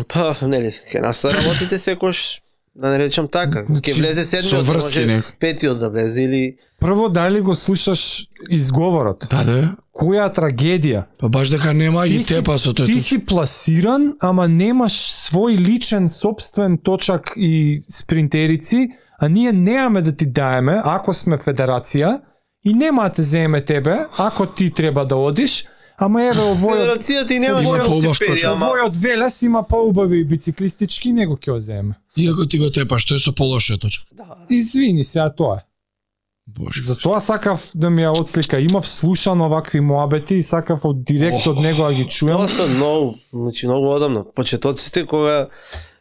Па, нели, ке нас се работите секош, да не речам така. Ке влезе седмиот, може петиот да влезе или... Прво, дали го слушаш изговорот? Да. Која трагедија? Па баш дека нема и тепа со тој. Ти си пласиран, ама немаш свој личен, собствен точак и спринтерици, а ние немаме да ти даеме, ако сме федерација, и нема да те земе тебе, ако ти треба да одиш, ама еве овој федерацијата и нема велосипеди, ама овој од Велес има поубави бициклистички, него ќе го земе. Иако ти го тепаш, тој со полошија точка. Извини се, а тоа е. Боже. Затоа сакав да ми ја отслика. Имав слушано вакви муабети и сакав од директ од него да ги чуем. Тоа се многу, значи многу одамно. Почетоците кога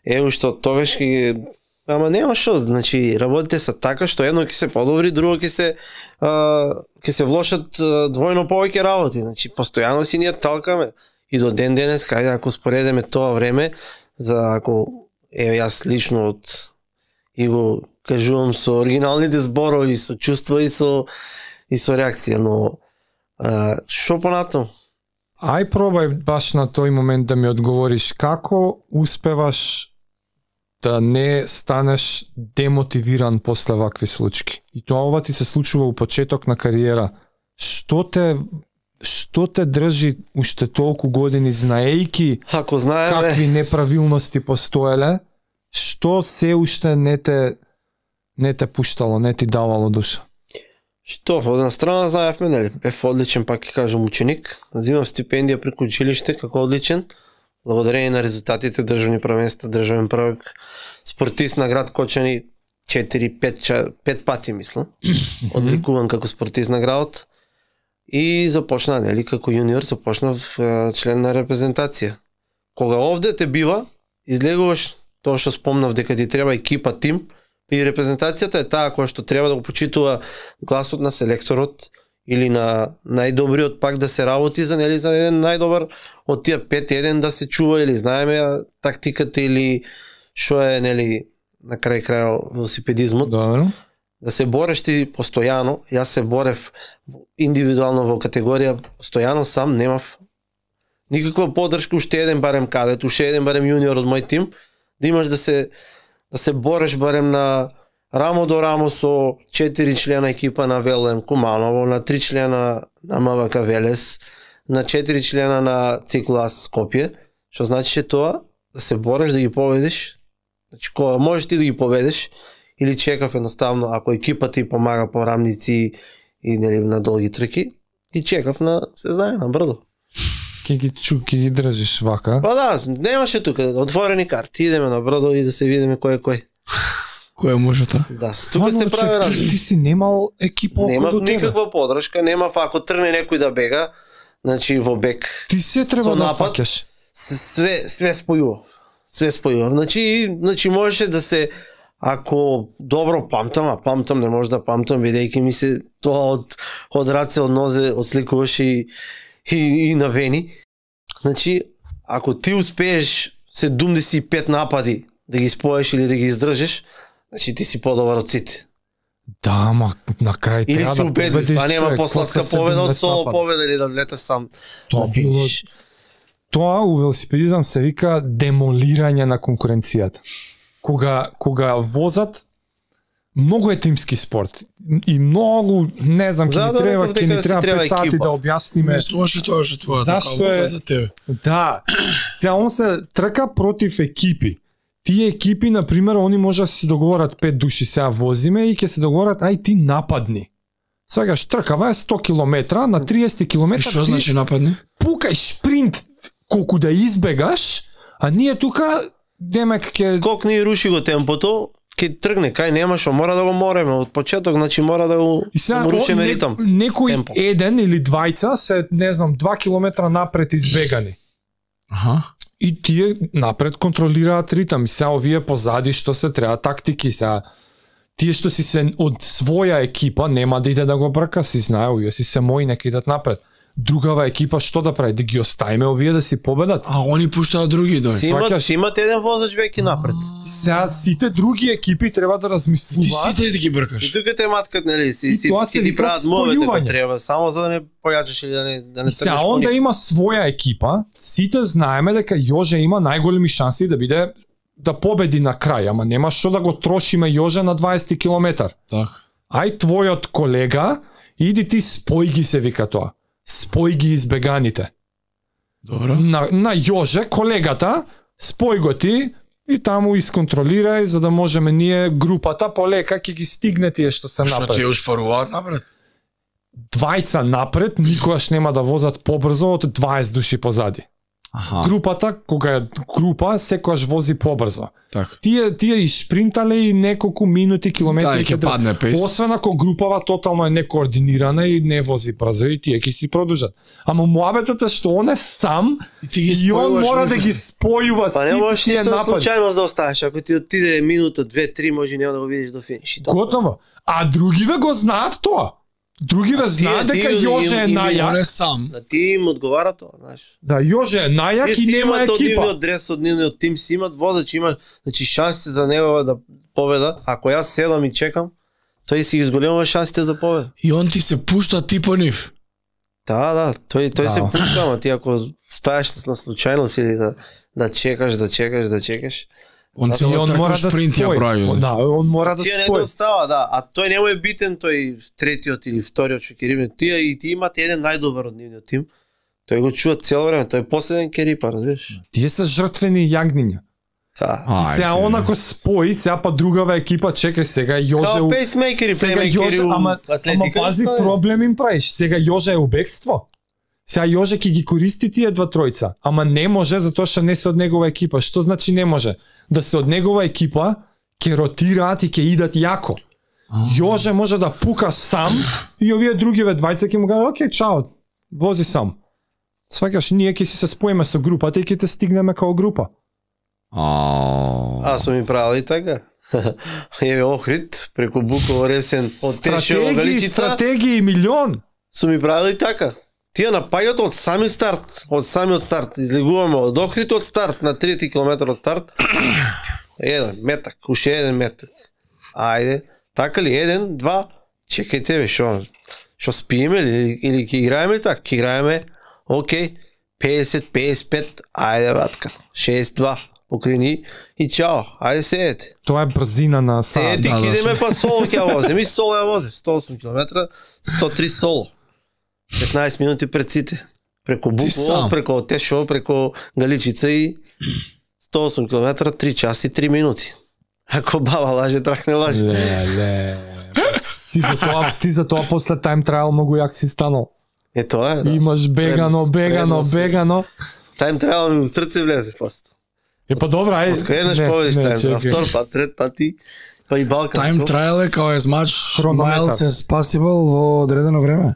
уште тогаш ќе ама нема што, значи работите се така што едно ќе се подобри, друго ќе се влошат двојно повеќе работи. Значи постојано си ние талкаме и до ден денес, кај ако споредиме тоа време, за ако јас лично и го кажувам со оригиналните зборови, со чувство и со реакција, но што понатаму? Ај пробај баш на тој момент да ми одговориш како успеваш да не станеш демотивиран после вакви случаи. И тоа ова ти се случува у почеток на кариера. Што те држи уште толку години знаејки ако знаеме какви неправилности постоеле, што се уште не те пуштало, не ти давало душа? Што, од една страна знаевме, нели, бев одличен, пак ќе кажам, ученик, взимав стипендија преку училиште како одличен, благодарение на резултатите, државни првенства, државен првак, спортист на град Кочани 4-5 пати, мислам, одликуван како спортист на градот, и започна, нели, како јуниор, започнав член на репрезентација. Кога овде те бива, излегуваш тоа што спомнав дека ти треба екипа, тим, и репрезентацијата е таа која што треба да го почитува гласот на селекторот или на најдобриот пак да се работи за нели за еден најдобар од тие 5-1 да се чува или знаеме тактиката или што е нели на крај велосипедизмот. Добро. Да се бореш ти постојано, јас се борев индивидуално во категорија, постојано сам немав никаква поддршка, уште еден барем кадет, уште еден барем јуниор од мој тим, да имаш да се бореш барем на рамо до рамо со 4 члена екипа на ВЛМ Куманово, на 3 члена на МВК Велес, на 4 члена на Циклас Скопје, што значи тоа да се бореш да ги победиш. Значи кога можеш ти да ги победиш или чекав едноставно ако екипа ти помага по рамници и нели на долги трки, и чекав на се знае на брдо. Ке ги држиш вака. Па да, немаше тука отворени карти, идеме на брдо и да се видиме кој е кој. Кој може тоа? Да, тука се прави разлика. Ти си немал екипа околу тебе. Нема никаква поддршка, нема ако трне некој да бега, значи во бек. Ти се треба да фаќаш. Све спојува. Све спојува. Значи можеше да се ако добро памтам, не може да памтам бидејќи ми се тоа од раце, од нозе отсликуваше и на вени. Значи, ако ти успееш 75 напади да ги споеш или да ги издржиш, значи ти си подобар од сите. Да, ама на крај или треба да победиш. Па нема послатка победа од соло победа или да влеташ сам на финиш. Тоа у велосипедизам се вика демолирање на конкуренцијата. Кога возат, многу е тимски спорт и многу, не знам, ќе ни треба 5 сати да објасниме. Тоа што твоја, зашто е за тебе. Да, сега он се трка против екипи. Тие екипи, например, они може да се договорат 5 души, сега возиме и ќе се договорат, ај ти нападни. Сега штркава е 100 км, на 30 км што значи нападни? Пукај шпринт колку да избегаш, а ние тука демек ќе скокни и руши го темпото, ќе тргне, кај нема што мора да го мореме од почеток, значи мора да го и сега, да му рушиме ритам. Некој темпо. еден или двајца се, не знам, 2 километра напред избегани. Аха. И тие напред контролираат ритам. И сега овие позади што се треба тактики, сега тие што си се од своја екипа нема да иде да го брка, си знае, овие си се мои, нека идат напред. Другава екипа што да прави? Да ги оставиме овие да си победат? А они пуштаат други дој. Си имат еден возач веќе напред. Сега сите други екипи треба да Ти размислуваат. сите да ги И бркаш. тука те маткат, нели, си тоа се ти вика прават мовете спојување. кога треба, само за да не појачаш или да не Сега тргнеш он по да нив. има своја екипа, сите знаеме дека Јоже има најголеми шанси да биде да победи на крај, ама нема што да го трошиме Јоже на 20 километар. Така. Ај твојот колега, иди ти спој ги се вика тоа. Спој ги избеганите. Добро. На Јоже, колегата, спој го ти и таму исконтролирај за да можеме ние групата полека ќе ги стигне тие што се Што напред. тие успоруваат напред? Двајца напред никогаш нема да возат побрзо од 20 души позади. Аха. Групата, кога е група, секогаш вози побрзо. Така. Тие и шпринтале и неколку минути, километри. Да, и ќе падне пейс. Освен ако групава тотално е некоординирана и не вози брзо и тие ќе си продолжат. Ама муабетот е што он е сам И ти ги и он спојуваш мора да меѓу ги се. спојува Па не можеш сите тие ништо напади. случајно да оставиш, ако ти отиде минута, 2-3, може нема да го видиш до финиш. И тоа. Готово. А другиве го знаат тоа. Другиве знаат дека тие Јоже е им- Он најак. е сам. Да ти им одговара тоа, знаеш. Да, Јоже е најак Тие и си нема имат од екипа. нивниот дрес, од нивниот тим, си имат водач, има значи шансите за него да победа. Ако јас седам и чекам, тој си изголемува шансите за победа. И он ти се пушта ти по нив. Да, тој Да. се пушта, ама ти ако стаеш на случајност или да чекаш, Он И цело он трка мора да шпринт ја спои. прави. Да, он мора да тие не спои. достава, да, а тој не му е битен тој третиот или вториот што ќе риме. Тие и ти имате еден најдобар од нивниот тим. Тој го чува цело време, тој е последен ќе рипа, разбираш? Тие се жртвени јагниња. Да. И сега он ако спои, сега па другава екипа, чекај сега Јоже Као пейсмейкери, сега плеймейкери Јоже, у ама атлетика. пази проблем им правиш. Сега Јоже е у бегство. Сега Јоже ќе ги користи тие два тројца, ама не може затоа што не се од негова екипа. Што значи не може? Да се од негова екипа ќе ротираат и ќе идат јако. Јоже може да пука сам и овие другиве двајца ќе му кажат: "Океј, чао, вози сам." Сваќаш, ние ќе си се споиме со групата и ќе те стигнеме као група. Аз сум и правил и така. Еве Охрид, преку Буково Ресен, од Тешево Галичица, стратегии милион. сум и правил и така. Тие напаѓаат од самиот старт, излегуваме од Охрид од старт, на 3 километар од старт, еден метак, уште еден метак. Ајде, така ли, еден, два, чекајте бе, шо спиеме или ќе играеме ли така? Ќе играеме, окей, 50-55, ајде батка, 6-2, покрени и чао, ајде седете. Тоа е брзина на сад. Седете, да, ќе идеме па соло ќе ја возим, и соло ја возим, 108 км, 103 соло. 15 минути пред сите. Преку Буково, сам. преку Тешево, преку Галичица и 108 км, 3 часа и 3 минути. Ако баба лаже, трак не лаже. Леле. Ти за тоа после тайм трайл многу јак си станал. Е тоа е, да. Имаш бегано. Тайм трайл ми у срце влезе пост. Е па добра, ај. Од кој еднаш победиш тайм трайл, втор пат, трет пат и па и Балканско. Тайм трайл е као as much Хронометар. miles as possible во одредено време.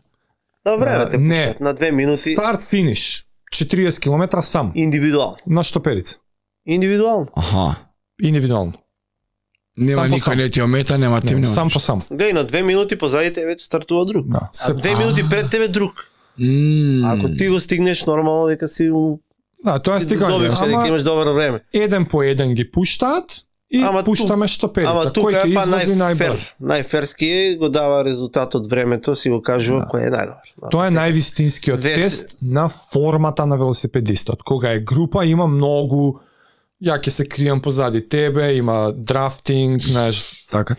На време те Не. пуштат, на 2 минути. Старт финиш. 40 км сам. Индивидуално. На штоперица. Индивидуално. Аха. Индивидуално. Нема Сам по никој сам. не ти омета, нема тим, нема. Сам по сам. Гледај, на 2 минути позади тебе стартува друг. Да. А 2 минути пред тебе друг. Ако ти го стигнеш нормално дека си Да, тоа е стигање. добивше дека Ама имаш добро време. еден по еден ги пуштаат и Ама пуштаме штоперица. Ама тука Кој ќе е па излази најбрз? најферски е, го дава резултат од времето, си го кажува кој е најдобар. Тоа е највистинскиот Две- тест на формата на велосипедистот. Кога е група има многу, ја ќе се кријам позади тебе, има драфтинг, знаеш, Така.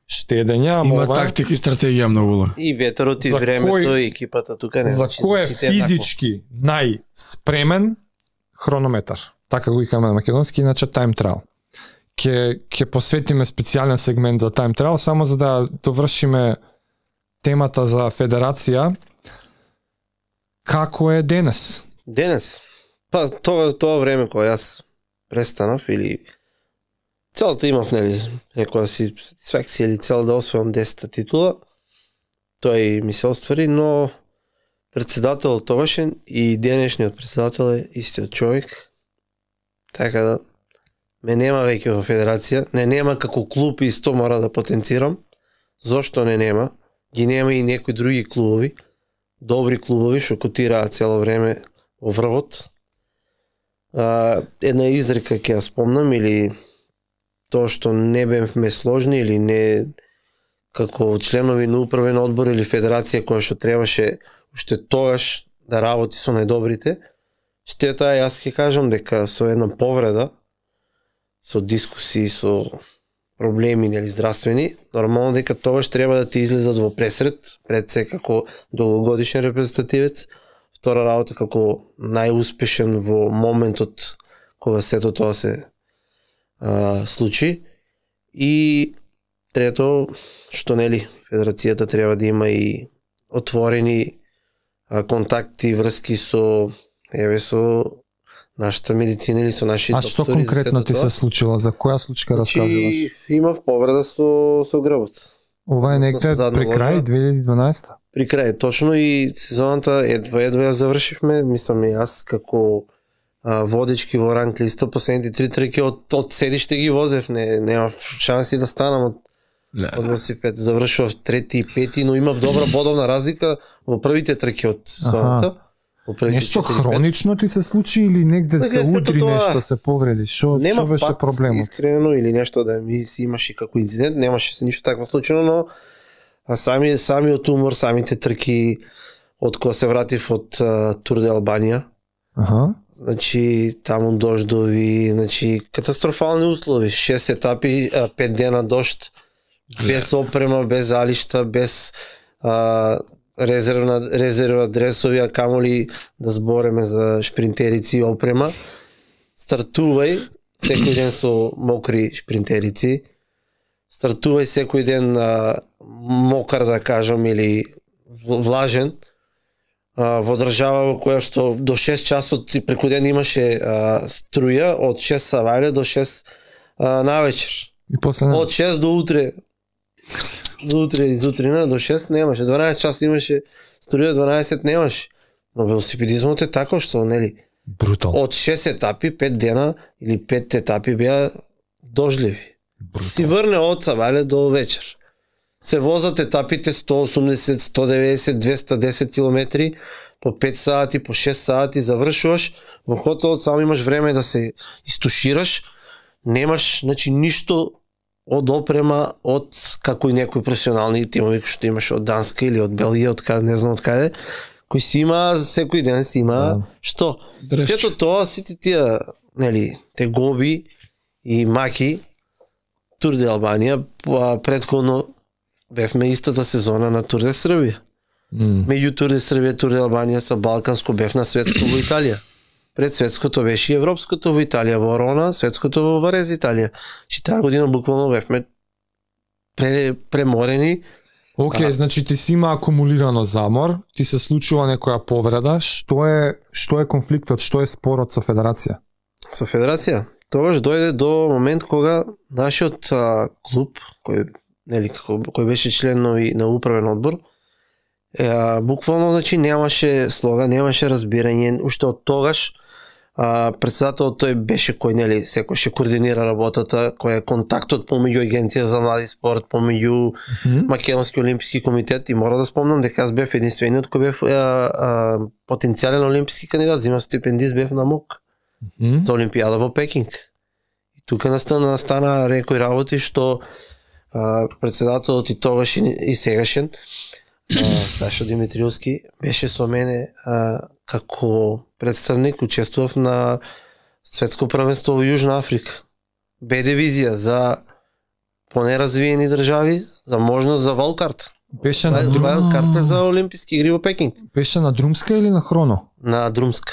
штедење, ама Има ова е тактика и стратегија многу убаво. И ветерот и За времето кој- и екипата тука не за значи, кој е сите еднакво. физички најспремен хронометар. Така го викаме на македонски, иначе тайм трайл. Ќе посветиме специјален сегмент за тайм трайл само за да довршиме темата за федерација. Како е денес? Денес, па тоа време кога јас престанав или Целта имав, нали, някоя си сатисфакция или цел да освоям 10-та титула. Той ми се оствари, но председател тогашен и денешният председател е истият човек. Така да ме нема веќе во федерација. Не нема како клуб и сто мора да потенцирам. Зошто не нема? Ги нема и некои други клубови. Добри клубови што котираат цело време во врвот. Една изрека ќе ја спомнам или тоа што не бевме сложни или не како членови на управен одбор или федерација која што требаше уште тогаш да работи со најдобрите. Штета, јас ќе кажам дека со една повреда, со дискусии, со проблеми нели здравствени, нормално дека тогаш треба да ти излезат во пресред, пред се како долгогодишен репрезентативец, втора работа како најуспешен во моментот кога сето тоа се случи, и трето што нели федерацијата треба да има и отворени контакти и врски со нашата медицина или со нашите доктори. А што конкретно ти се случило? За која случка раскажуваш? Имав повреда со грбот. Ова е некаде при крај 2012? При крај, точно, и сезоната едва ја завршивме. Мислам и аз како водечки во ранг листа, последните 3 трки од седиште ги возев, нема шанси да станам од велосипед. Завршував 3-ти и 5-ти, но имав добра бодовна разлика во првите трки од сезоната. Нешто хронично ти се случи или негде се удри нешто, се повреди? Шо беше проблемот? Искрено или нешто да ми си имаше како инцидент, немаше се ништо такво случено, но самиот умор, самите трки од кога се вратив од Тур де Албанија. Значи таму дождови, значи катастрофални услови, 6 етапи, 5 дена дожд, без опрема, без алишта, без резерва дресови, а камоли да збореме за шпринтерици и опрема. Стартувај секој ден со мокри шпринтерици. Стартувај секој ден мокар, да кажам, или влажен. Во држава во која што до 6 часот преку ден имаше струја од 6 савајле до 6 навечер. Од 6 до утре. До утре изутрина до 6 немаше. 12 часа имаше струја, 12 немаше. Но велосипедизмот е тако што, нели? Брутално. Од 6 етапи, 5 дена или 5 етапи беа дожливи. Си врне од савајле до вечер. Се возат етапите 180, 190, 210 километри по 5 сати, по 6 сати, завршуваш, во хотелот само имаш време да се истушираш, немаш, значи, ништо од опрема, од како и некои професионални тимови што имаш од Данска или од Белгија, од каде, не знам од каде, кои си има секој ден си има што? Сето тоа, сите тие, нели, те гоби и маки, Тур де Албанија, претходно бевме истата сезона на Тур де Србија. Меѓу Тур де Србија, Тур де Албанија со Балканско бев на светско во Италија. Пред светското беше и европското во Италија, во Рона, светското во Варез Италија. Чи таа година буквално бевме преморени. Океј, значи ти си има акумулирано замор, ти се случува некоја повреда, што е конфликтот, што е спорот со федерација? Со федерација? Тогаш дојде до момент кога нашиот клуб, кој беше член на управен одбор, буквално, значи, немаше слога, немаше разбирање. Уште од тогаш председателот тој беше кој, нели, секој ше координира работата, кој е контактот помеѓу Агенција за млади спорт, помеѓу Македонски олимписки комитет, и мора да спомнам дека аз бев единствениот кој бев потенцијален олимписки кандидат, земав стипендист, бев на МОК за Олимпијада во Пекинг. И тука настана некои работи што председателот и тогаш и сегашен Сашо Димитриевски беше со мене како представник, учествував на светско првенство во Јужна Африка. Б дивизија за понеразвиени држави, за можност за валкарта. Беше на валкарта за олимписки игри во Пекинг. Беше на Друмска или на Хроно? На Друмска.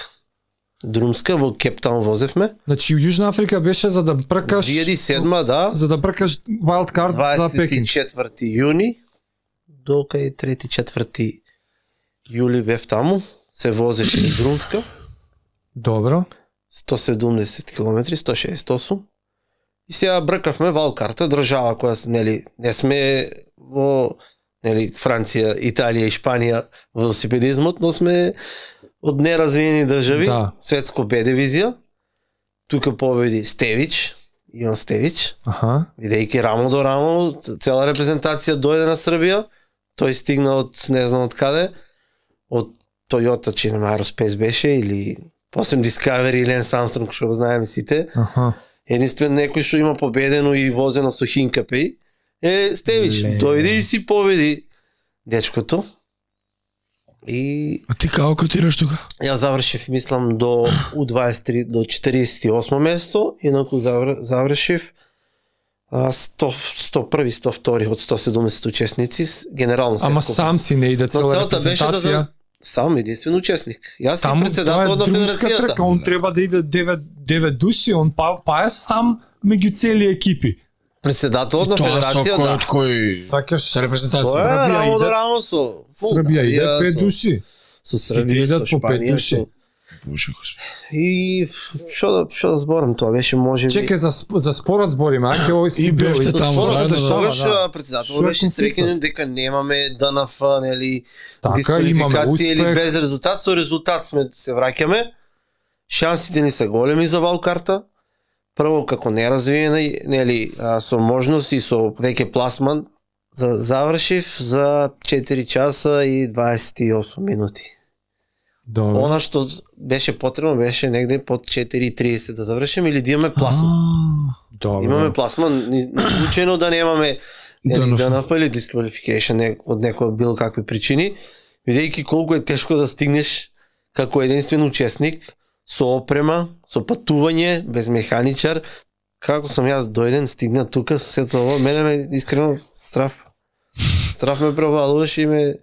Друмска, во Кептаун возевме. Значи Јужна Африка беше за да бркаш 2007, да. За да бркаш валкарт за Пекинг. 24 јуни до кај 3-4 јули бев таму. Се возеше до Друмска. Добро. 170 км, 168. И сега бръкавме валкарта, држава која нели не сме во нели Франција, Италија и Шпанија во велосипедизмот, но сме од неразвиени држави, светско Б дивизија. Тука победи Стевич, Иван Стевич. Бидејќи рамо до рамо, цела репрезентација дојде на Србија. Тој стигна од не знам од каде, од Toyota, чинем Aerospace беше, или после Discovery или Lance Armstrong, што го знаеме сите. Единствен некој што има победено и возено со Хинкапи Стевич. Дојде и си победи дечкото. И а ти како котираш тука? Јас завршив, мислам, до U23 до 48 место, инаку завршив 101 102 од 170 учесници генерално. Ама сам си не иде цела репрезентација. Сам единствен учесник. Јас сум председател на федерацијата. Трка, он треба да иде 9 души, он па е сам меѓу цели екипи. Председател на федерацијата. Кој сакаш се репрезентација? Србија иде рамо со. Србија иде 5 души. Со Србија идат по 5 души. И што да зборам, тоа беше може би. Чекај за спорот збориме, а ќе и бевте таму заедно. Председател беше среќен дека немаме ДНФ, нели, дисквалификација или без резултат, со резултат се враќаме. Шансите ни се големи за валкарта. Прво како неразвиена, нели, со можности, со веќе пласман, завршив за 4 часа и 28 минути. Добре. Она што беше потребно беше негде под 4:30 да завршим или да имаме пласман. Добре. Имаме пласман, случајно да немаме ДНФ или дисквалификација од некој од било какви причини, видејќи колку е тешко да стигнеш како единствен учесник со опрема, со патување, без механичар. Како сам јас дојден, стигна тука, сето ово, мене ме искрено страв. Страв ме превладуваше и ме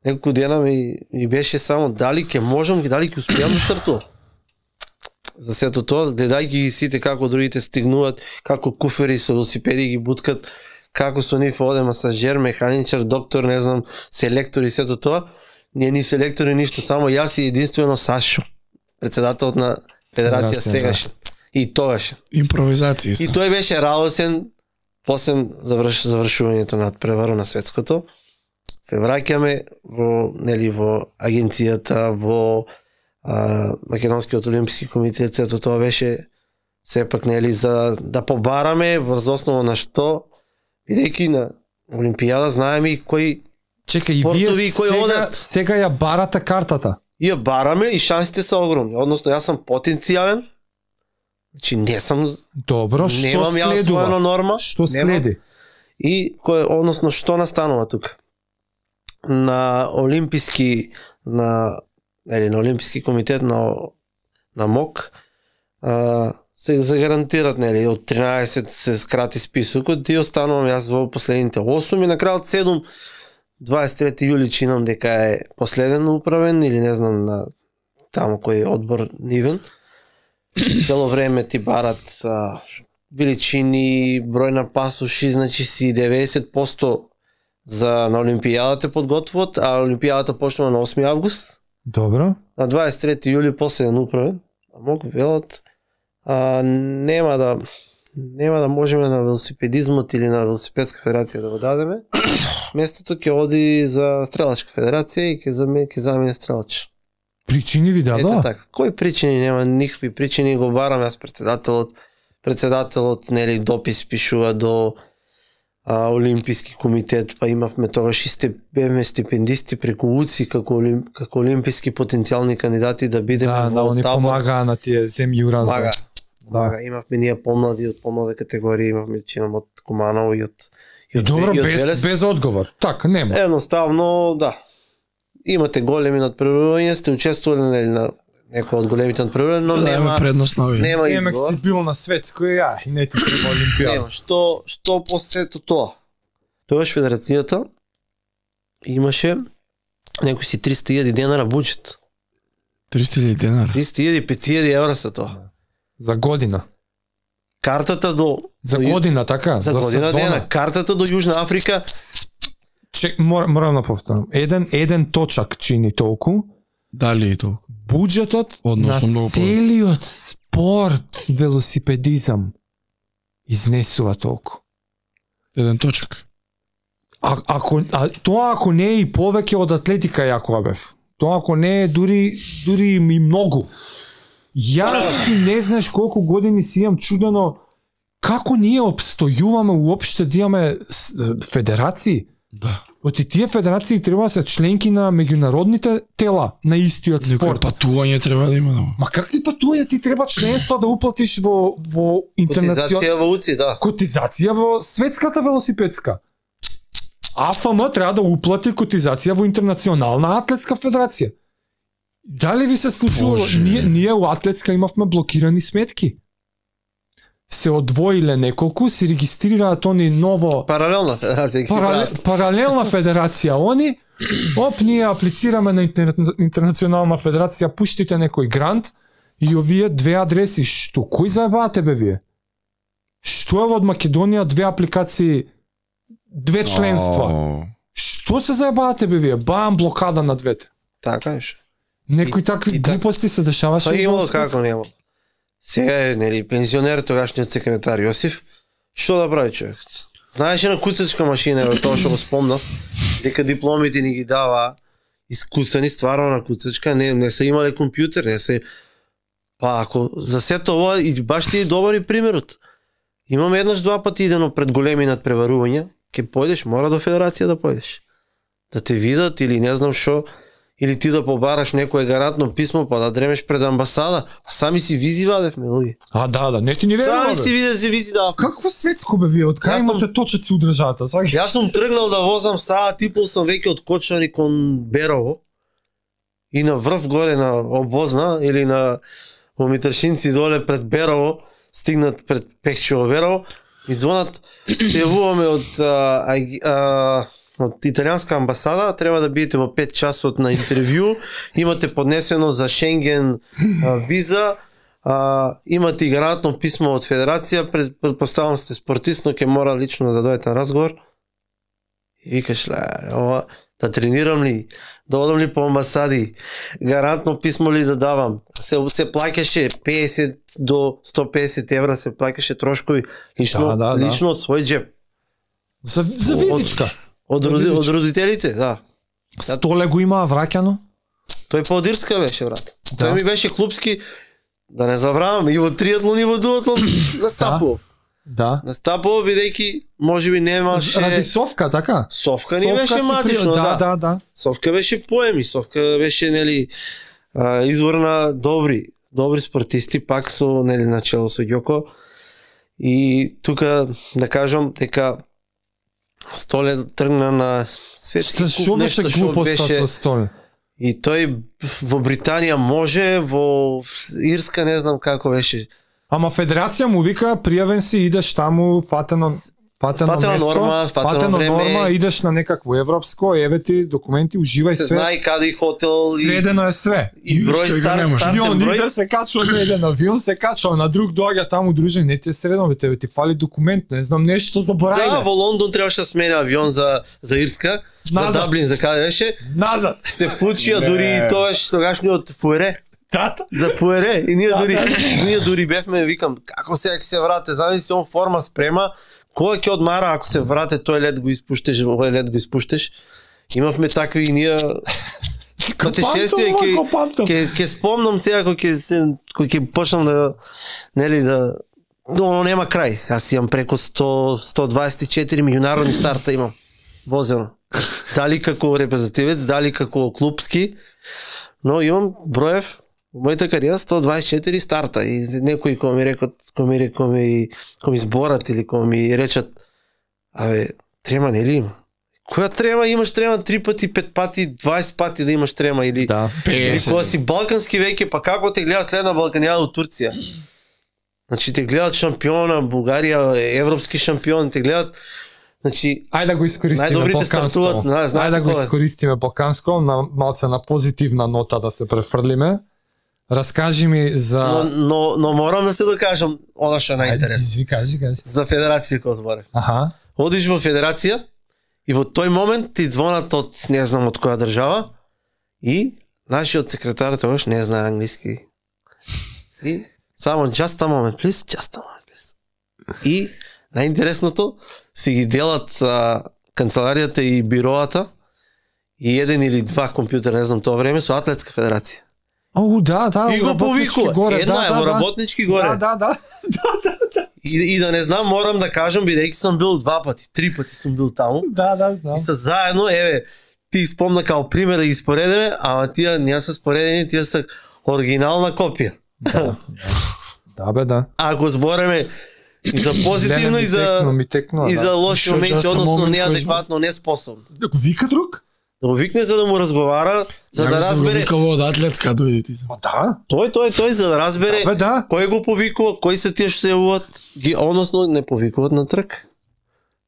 неколку дена ми беше само дали ќе можам, дали ќе успеам да стартувам. За сето тоа, гледајќи ги сите како другите стигнуваат, како куфери со велосипеди ги буткат, како со нив оде масажер, механичар, доктор, не знам, селектор и сето тоа. Не ни селектори ништо, само јас и единствено Сашо, председателот на федерација сегаш и тогаш. Импровизации. И тој беше радосен после завршувањето на превару на светското. Се враќаме во агенцијата, во Македонскиот олимписки комитет, сето тоа беше сепак за да побараме врз основа на што, бидејќи на Олимпијада знаеме и кои спортови и кои одат. Сега ја барате картата. Ја бараме и шансите се огромни. Односно, јас сум потенцијален. Значи не сум. Добро, што немам следува? Норма. Што следи? И односно што настанува тука? На олимписки комитет на МОК се загарантират, од 13 се скрати списокот и останувам јас во последните 8 и на крајот 7 23 јули чинам дека е последен управен или не знам на таму кој одбор нивен. Цело време ти барат величини, број на пасоши, значи си 90% на Олимпијадата подготвот, а Олимпијадата почнува на 8 август. Добро. На 23 јули последен управен. Мог велат нема да можеме на велосипедизмот или на велосипедска федерација да го дадеме. Местото ќе оди за стрелачка федерација и ќе замени стрелач. Причини ви дадоа? Ето така. Кои причини? Нема никакви причини, го барам јас председателот допис пишува до Олимписки комитет, па имавме тогаш и бевме стипендисти преку УЦИ како олимписки потенцијални кандидати да бидеме во они помагаа на тие земји уразно. Помага, имавме ние помлади од помладе категории, имавме чинам од Куманово и од добро, без одговор. Така, нема. Едноставно, да. Имате големи надпреварувања, сте учествували на некој од големите надпреварувања, но нема предност на овие. Нема избор. Немек си бил на светско и не ти треба Олимпијада. Нема, што посето тоа? Тогаш федерацијата имаше некои си 300.000 денара буџет. 300.000 денара? 300.000, 5.000 евра се тоа. За година. Картата до... За година, така? За година дена. Картата до Јужна Африка... Морам да повторам. Еден точак чини толку. Дали е толку? Буџетот на целиот спорт велосипедизам изнесува толку. Еден точак. Тоа ако не е и повеќе од атлетика Јакобев. Тоа ако не е дури и многу. Јас ти не знаеш колку години си имам чудено како ние обстојуваме уопште да имаме федерации. Да. Оти тие федерации треба да се членки на меѓународните тела на истиот спорт. Некој патување треба да има. Ма какви патувања ти треба членство да уплатиш во Котизација во УЦИ, да. Котизација во светската велосипедска. АФМ треба да уплати котизација во Интернационална атлетска федерација. Дали ви се случува? Ние у атлетска имавме блокирани сметки. Се одвоиле неколку, се регистрираат они ново... Паралелна федерација. Паралелна федерација они. Ние аплицираме на Интернационална федерација, пуштите некој грант и овие две адреси. Што? Кој заебавате бе вие? Што е од Македонија две апликации, две членства? Што се заебавате бе вие? Бам, блокада на двете. Така е. Некои такви глупости се дешаваше. Па имало како нема. Сега е, нели, пензионер, тогашниот секретар Јосиф. Што да прави човек? Знаеше на куцачка машина, тоа што го спомнав, дека дипломите ни ги дава искусани стварно на куцачка, не се имале компјутер, не се... Па ако за сето ова и баш ти е добар и примерот. Имаме еднаш два пати идено пред големи надпреварувања, ке појдеш, мора до федерација да појдеш. Да те видат или не знам што, или ти да побараш некое гарантно писмо, па да дремеш пред амбасада, а сами си визи вадевме, луѓе. Да, не ти ни верува. Сами си виде се визи да. Какво светско бе вие? Од кај имате точаци у државата? Јас сум тргнал да возам саат и пол, сам веќе од Кочани кон Берово и на врв горе на Обозна или на во Митршинци доле пред Берово, стигнат пред Пехчево Берово и звонат, се јавуваме од италијанска амбасада, треба да бидете во 5 часот на интервју, имате поднесено за Шенген виза, имате и гарантно писмо од федерација, предпоставам сте спортист, но ќе мора лично да дојдете на разговор. И викаш, ова, да тренирам ли, да одам ли по амбасади, гарантно писмо ли да давам. Се плаќаше 50 до 150 евра, се плаќаше трошкови лично од свој джеб. За визичка. Од родителите, да. Столе го имаа враќано? Тој по Ирска беше, брат. Тој ми беше клубски, да не забравам, и во триатлон и во дуатлон настапував. Да. Настапував, бидејќи можеби немаше... Ради Совка, така? Совка не беше матично, да. Совка беше поеми, Совка беше, нели, извор на добри спортисти, пак со, нели, начело со Ѓоко. И тука, да кажам, дека Столе тргна на светски куп, нешто што беше... И тој во Британија може, во Ирска не знам како беше. Ама федерација му вика, пријавен си, идеш таму, фатено норма, идеш на некакво европско, еве ти документи, уживај се све. Се знае каде и хотел. Средено е све. И број стартен број. Иде се качува на еден авион, се качува на друг, доаѓа таму дружен, не ти е средно, бе, тебе ти фали документ, не знам нешто заборај. Да, во Лондон требаше да смене авион за Ирска, назад. За Даблин, за каде беше? Назад. Се вклучија дури тогашниот Фуере. Тата? За Фуере. И ние дури бевме, викам, како сега ќе се врате, замисли он форма спрема. Кој ќе одмара ако се врате тој лед го испуштеш, овој лед го испуштеш. Имавме такви и ние патешествија ќе спомнам сега кој ќе почнам да оно нема крај. Јас имам преку 124 меѓународни старта имам возено. Дали како репрезентативец, дали како клубски, но имам броев во мојата кариера 124 старта и некои кои ми зборат или кои ми речат, абе, трема нели има? Која трема имаш? Трема 3 пати, 5 пати, 20 пати да имаш трема или кога си балкански веќе, па како те гледат следна Балканијада од Турција? Значи те гледат шампиона Бугарија, европски шампион, те гледат. Значи, ајде да го искористиме балканско. Ајде да го искористиме балканско на малце на позитивна нота да се префрлиме. Раскажи ми за... Но морам да се докажам она што најинтересно. Кажи. За федерација кој зборев. Аха. Одиш во федерација и во тој момент ти звонат од не знам од која држава и нашиот секретар тогаш не знае англиски. И само just a moment, please. И најинтересното си ги делат канцеларијата и бироата и еден или два компјутера, не знам, тоа време со Атлетска федерација. Да, и го повикува. Една е во работнички горе. Да. И да не знам, морам да кажам, бидејќи сум бил 2 пати, 3 пати сум бил таму. Да, знам. И се заедно, ти спомна као пример да ги споредиме, ама тие не се споредени, тие се оригинална копија. Да. Ако збореме и за позитивно и за лоши моменти, односно неадекватно, неспособно. Да го вика друг? Да го викне за да му разговара, за да разбере. Викало од Атлетска дојде ти. Да. Тој за да разбере кој го повикува, кои се тие што се јавуват, односно не повикуваат на трк.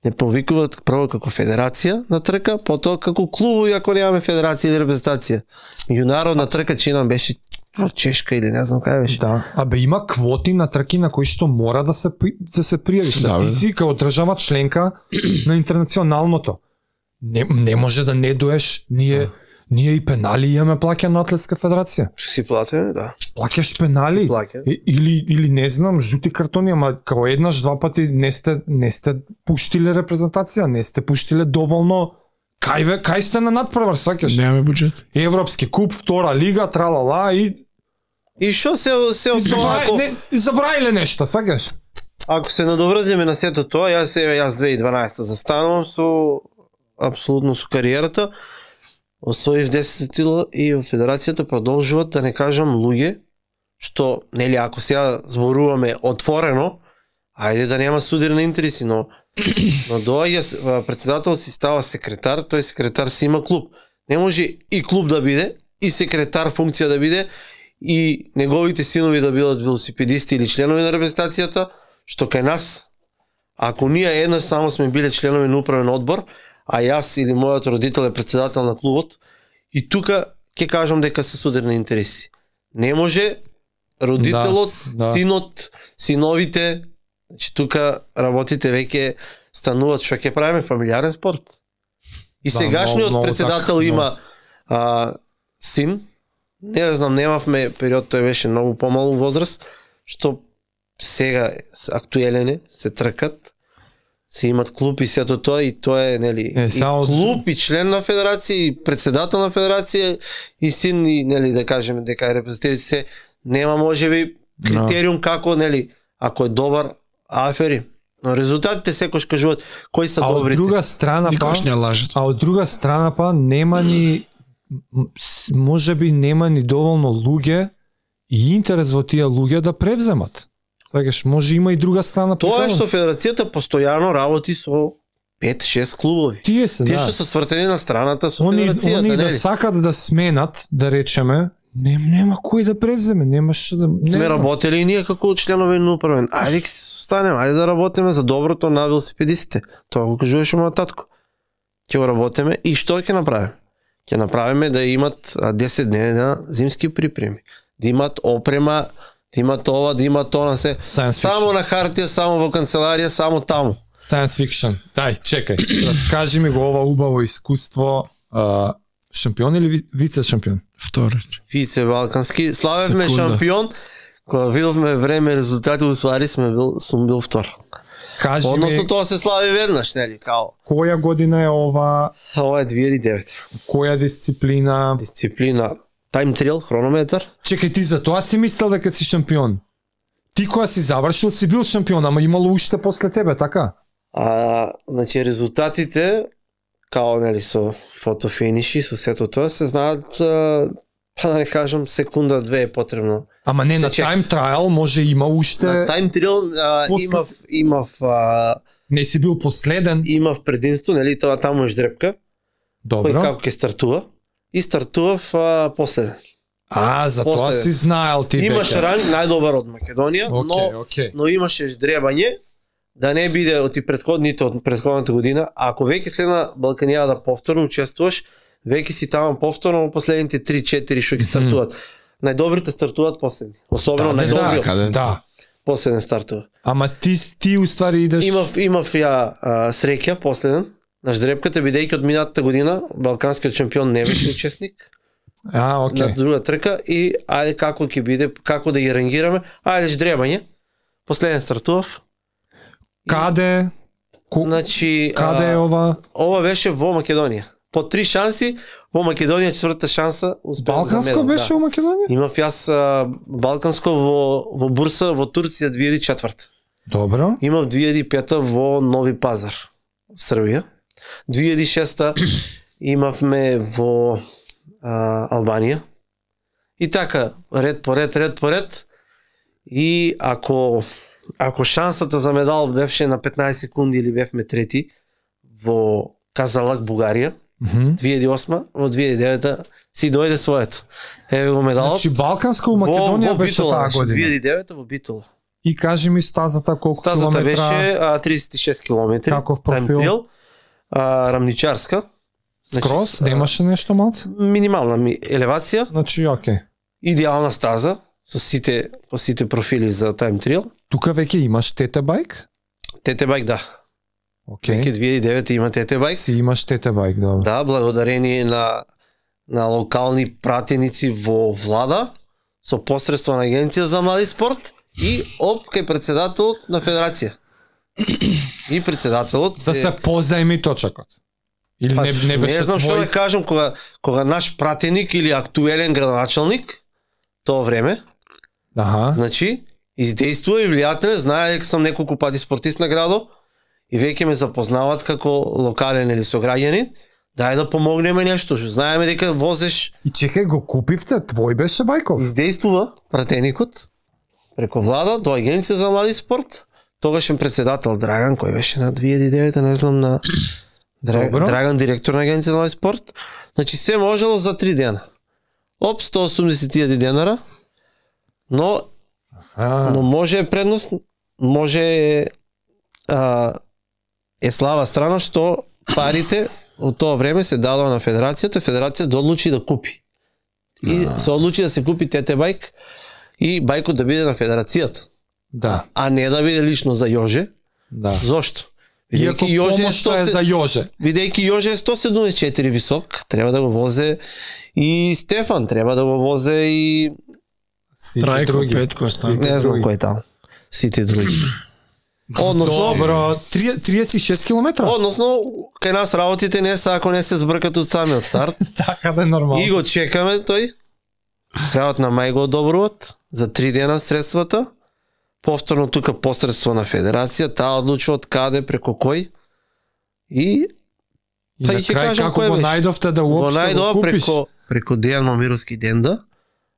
Не повикуваат прво како федерација на трка, потоа како клубови ако немаме федерација или репрезентација. Меѓународна трка че нам беше во Чешка или не знам кај беше. Да. Има квоти на трки на кои што мора да се пријавиш. Ти си како држава членка на интернационалното. Не може да не доеш, ние и пенали имаме плаќа на Атлетска федерација. Си платиме, да. Плаќаш пенали или не знам, жути картони, ама како еднаш, два пати не сте пуштиле репрезентација, не сте пуштиле доволно. Кај сте на надпревар, сакаш? Немаме буџет. Европски куп, втора лига, тралала и што се од тоа ако забраиле нешто, сакаш? Ако се надоврзиме на сето тоа, јас 2012 застанувам со апсолутно со кариерата, освоив 10 титла и во федерацијата продолжуваат, да не кажам луѓе, што, нели, ако сега зборуваме отворено, ајде да нема судир на интереси, но доаѓа председател си става секретар, тој секретар си има клуб. Не може и клуб да биде, и секретар функција да биде, и неговите синови да бидат велосипедисти или членови на репрезентацијата, што кај нас, ако ние еднаш само сме биле членови на управен одбор, а јас или мојот родител е председател на клубот, и тука ќе кажам дека се судир на интереси. Не може родителот, синот, синовите, значи тука работите веќе стануваат, што ќе правиме фамилиарен спорт. И сегашниот председател има син, не знам, немавме период, тој беше многу помалу возраст, што сега актуелен се тркат, се имат клуб и сето тоа, и тоа е, нели, и клуб, и член на федерација, и председател на федерација, и син, и, нели, да кажеме дека е репрезентатив, се нема можеби критериум како, нели, ако е добар, афери. Но резултатите секој кажуваат кои се добрите. Од друга страна па нема ни можеби нема ни доволно луѓе и интерес во тие луѓе да превземат. Сакаш, може има и друга страна. Тоа е што федерацијата постојано работи со 5-6 клубови. Тие што се свртени на страната со федерацијата. Они да сакат да сменат, да речеме, нема кој да превземе, немаше да... Сме работели и ние како членови на управен. Ајде ќе се останеме, ајде да работиме за доброто на велосипедистите. Тоа го кажуваше мојот татко. Ќе го работиме и што ќе направиме? Ќе направиме да имат 10 дни на зимски припреми. Да имат опрема, да имат ова, да имат тоа, се. Само на хартија, само во канцеларија, само таму. Science fiction. Дај, чекај. Раскажи ми го ова убаво искуство. Шампион или вице шампион? Втореч. Вице балкански. Славевме шампион. Кога видовме време резултати усвари сум бил втор. Кажи односно тоа се слави веднаш, нели, као. Која година е ова? Ова е 2009. Која дисциплина? Дисциплина тайм триал, хронометар. Чекај, ти за тоа си мислел дека си шампион? Ти која си завршил си бил шампион, ама имало уште после тебе, така? Значи резултатите као, нели, со фотофиниши, со сето тоа се знаат, па да не кажам, секунда-две е потребно. Ама не, на тайм трајал може има уште... На тайм триал имав... Не си бил последен? Имав предимство, нели, тоа таму е ждрепка. Добро. Кој како ќе стартува. И стартував последен. За тоа си знаел ти веќе. Имаш ранг најдобар од Македонија, но имаше ждребање, да не биде од предходната година, ако веќе следна Балканијада повторно учествуваш, веќе си таму повторно во последните 3-4 што ќе стартуваат. Најдобрите стартуваат последни. Особено најдобриот. Да. Последен стартува. Ама ти уствари идеш... Имав ја среќа последен на ждрепката, бидејќи од минатата година балканскиот шампион не беше учесник. На друга трка и ајде како ќе биде, како да ги рангираме, ајде ждребање. Последен стартував. Каде? Значи, Каде е ова? ова беше во Македонија. По 3 шанси, во Македонија 4-та шанса успеав за Балканско медал. беше во Македонија? Имав јас Балканско во Бурса во Турција 2004. Добро. Имав 2005 во Нови Пазар, Србија. 2006 имавме во Албанија. И така, ред по ред. И ако шансата за медал беше на 15 секунди или бевме трети во Казалак, Бугарија, 2008, во 2009 си дојде своето. Еве го медалот. Значи Балканско во Македонија беше таа година. 2009 во Битола. И кажи ми стазата колку Стазата километра? беше 36 километри. Каков профил? Рамничарска. Скрос, да имаше нешто малце? Минимална елевација. Значи, окей. Идеална стаза со сите профили за тайм триал. Тука веќе имаш ТТ байк? ТТ байк, да. Окей. Веќе 2009 има ТТ байк. Си имаш ТТ байк, добро. Да, благодарение на локални пратеници во влада со посредство на Агенција за млади спорт и кај председателот на федерација. И председателот Да се позајми точакот. Или не беше не знам што твој... да кажам, кога наш пратеник или актуелен градоначалник тоа време, значи издействува и влијателен, знае дека сум неколку пати спортист на градо и веќе ме запознаваат како локален или сограѓанин, дај да помогнеме нешто, што знаеме дека возеш. И чекај, го купивте, твој беше бајков? Издействува пратеникот преку влада до Агенција за млади спорт, тогашен председател Драган, кој беше на 2009, не знам, на Драган, директор на Агенција за млади спорт. Значи се можело за 3 дена. 180.000 денара, но може предност, може слава страна што парите од тоа време се дадоа на федерацијата да одлучи да купи. И се одлучи да се купи ТТ байк и байкот да биде на федерацијата. Да. А не да биде лично за Јоже. Да. Зошто? Иако помошта е за Јоже. Бидејќи Јоже е 174 висок, треба да го возе и Стефан, треба да го возе и Трајко, Петко, Станко. Не знам кој е таму. Сите други. Односно, добро, 36 километра? Односно, кај нас работите не се ако не се збркат од самиот старт. Така да е нормално. И го чекаме тој. Крајот на мај го одобруваат за 3 дена средствата. Повторно тука посредство на федерација, таа одлучува од каде, преку кој. И на крај како го најдовте да уопште го купиш? Преку Дејан Момировски Денда.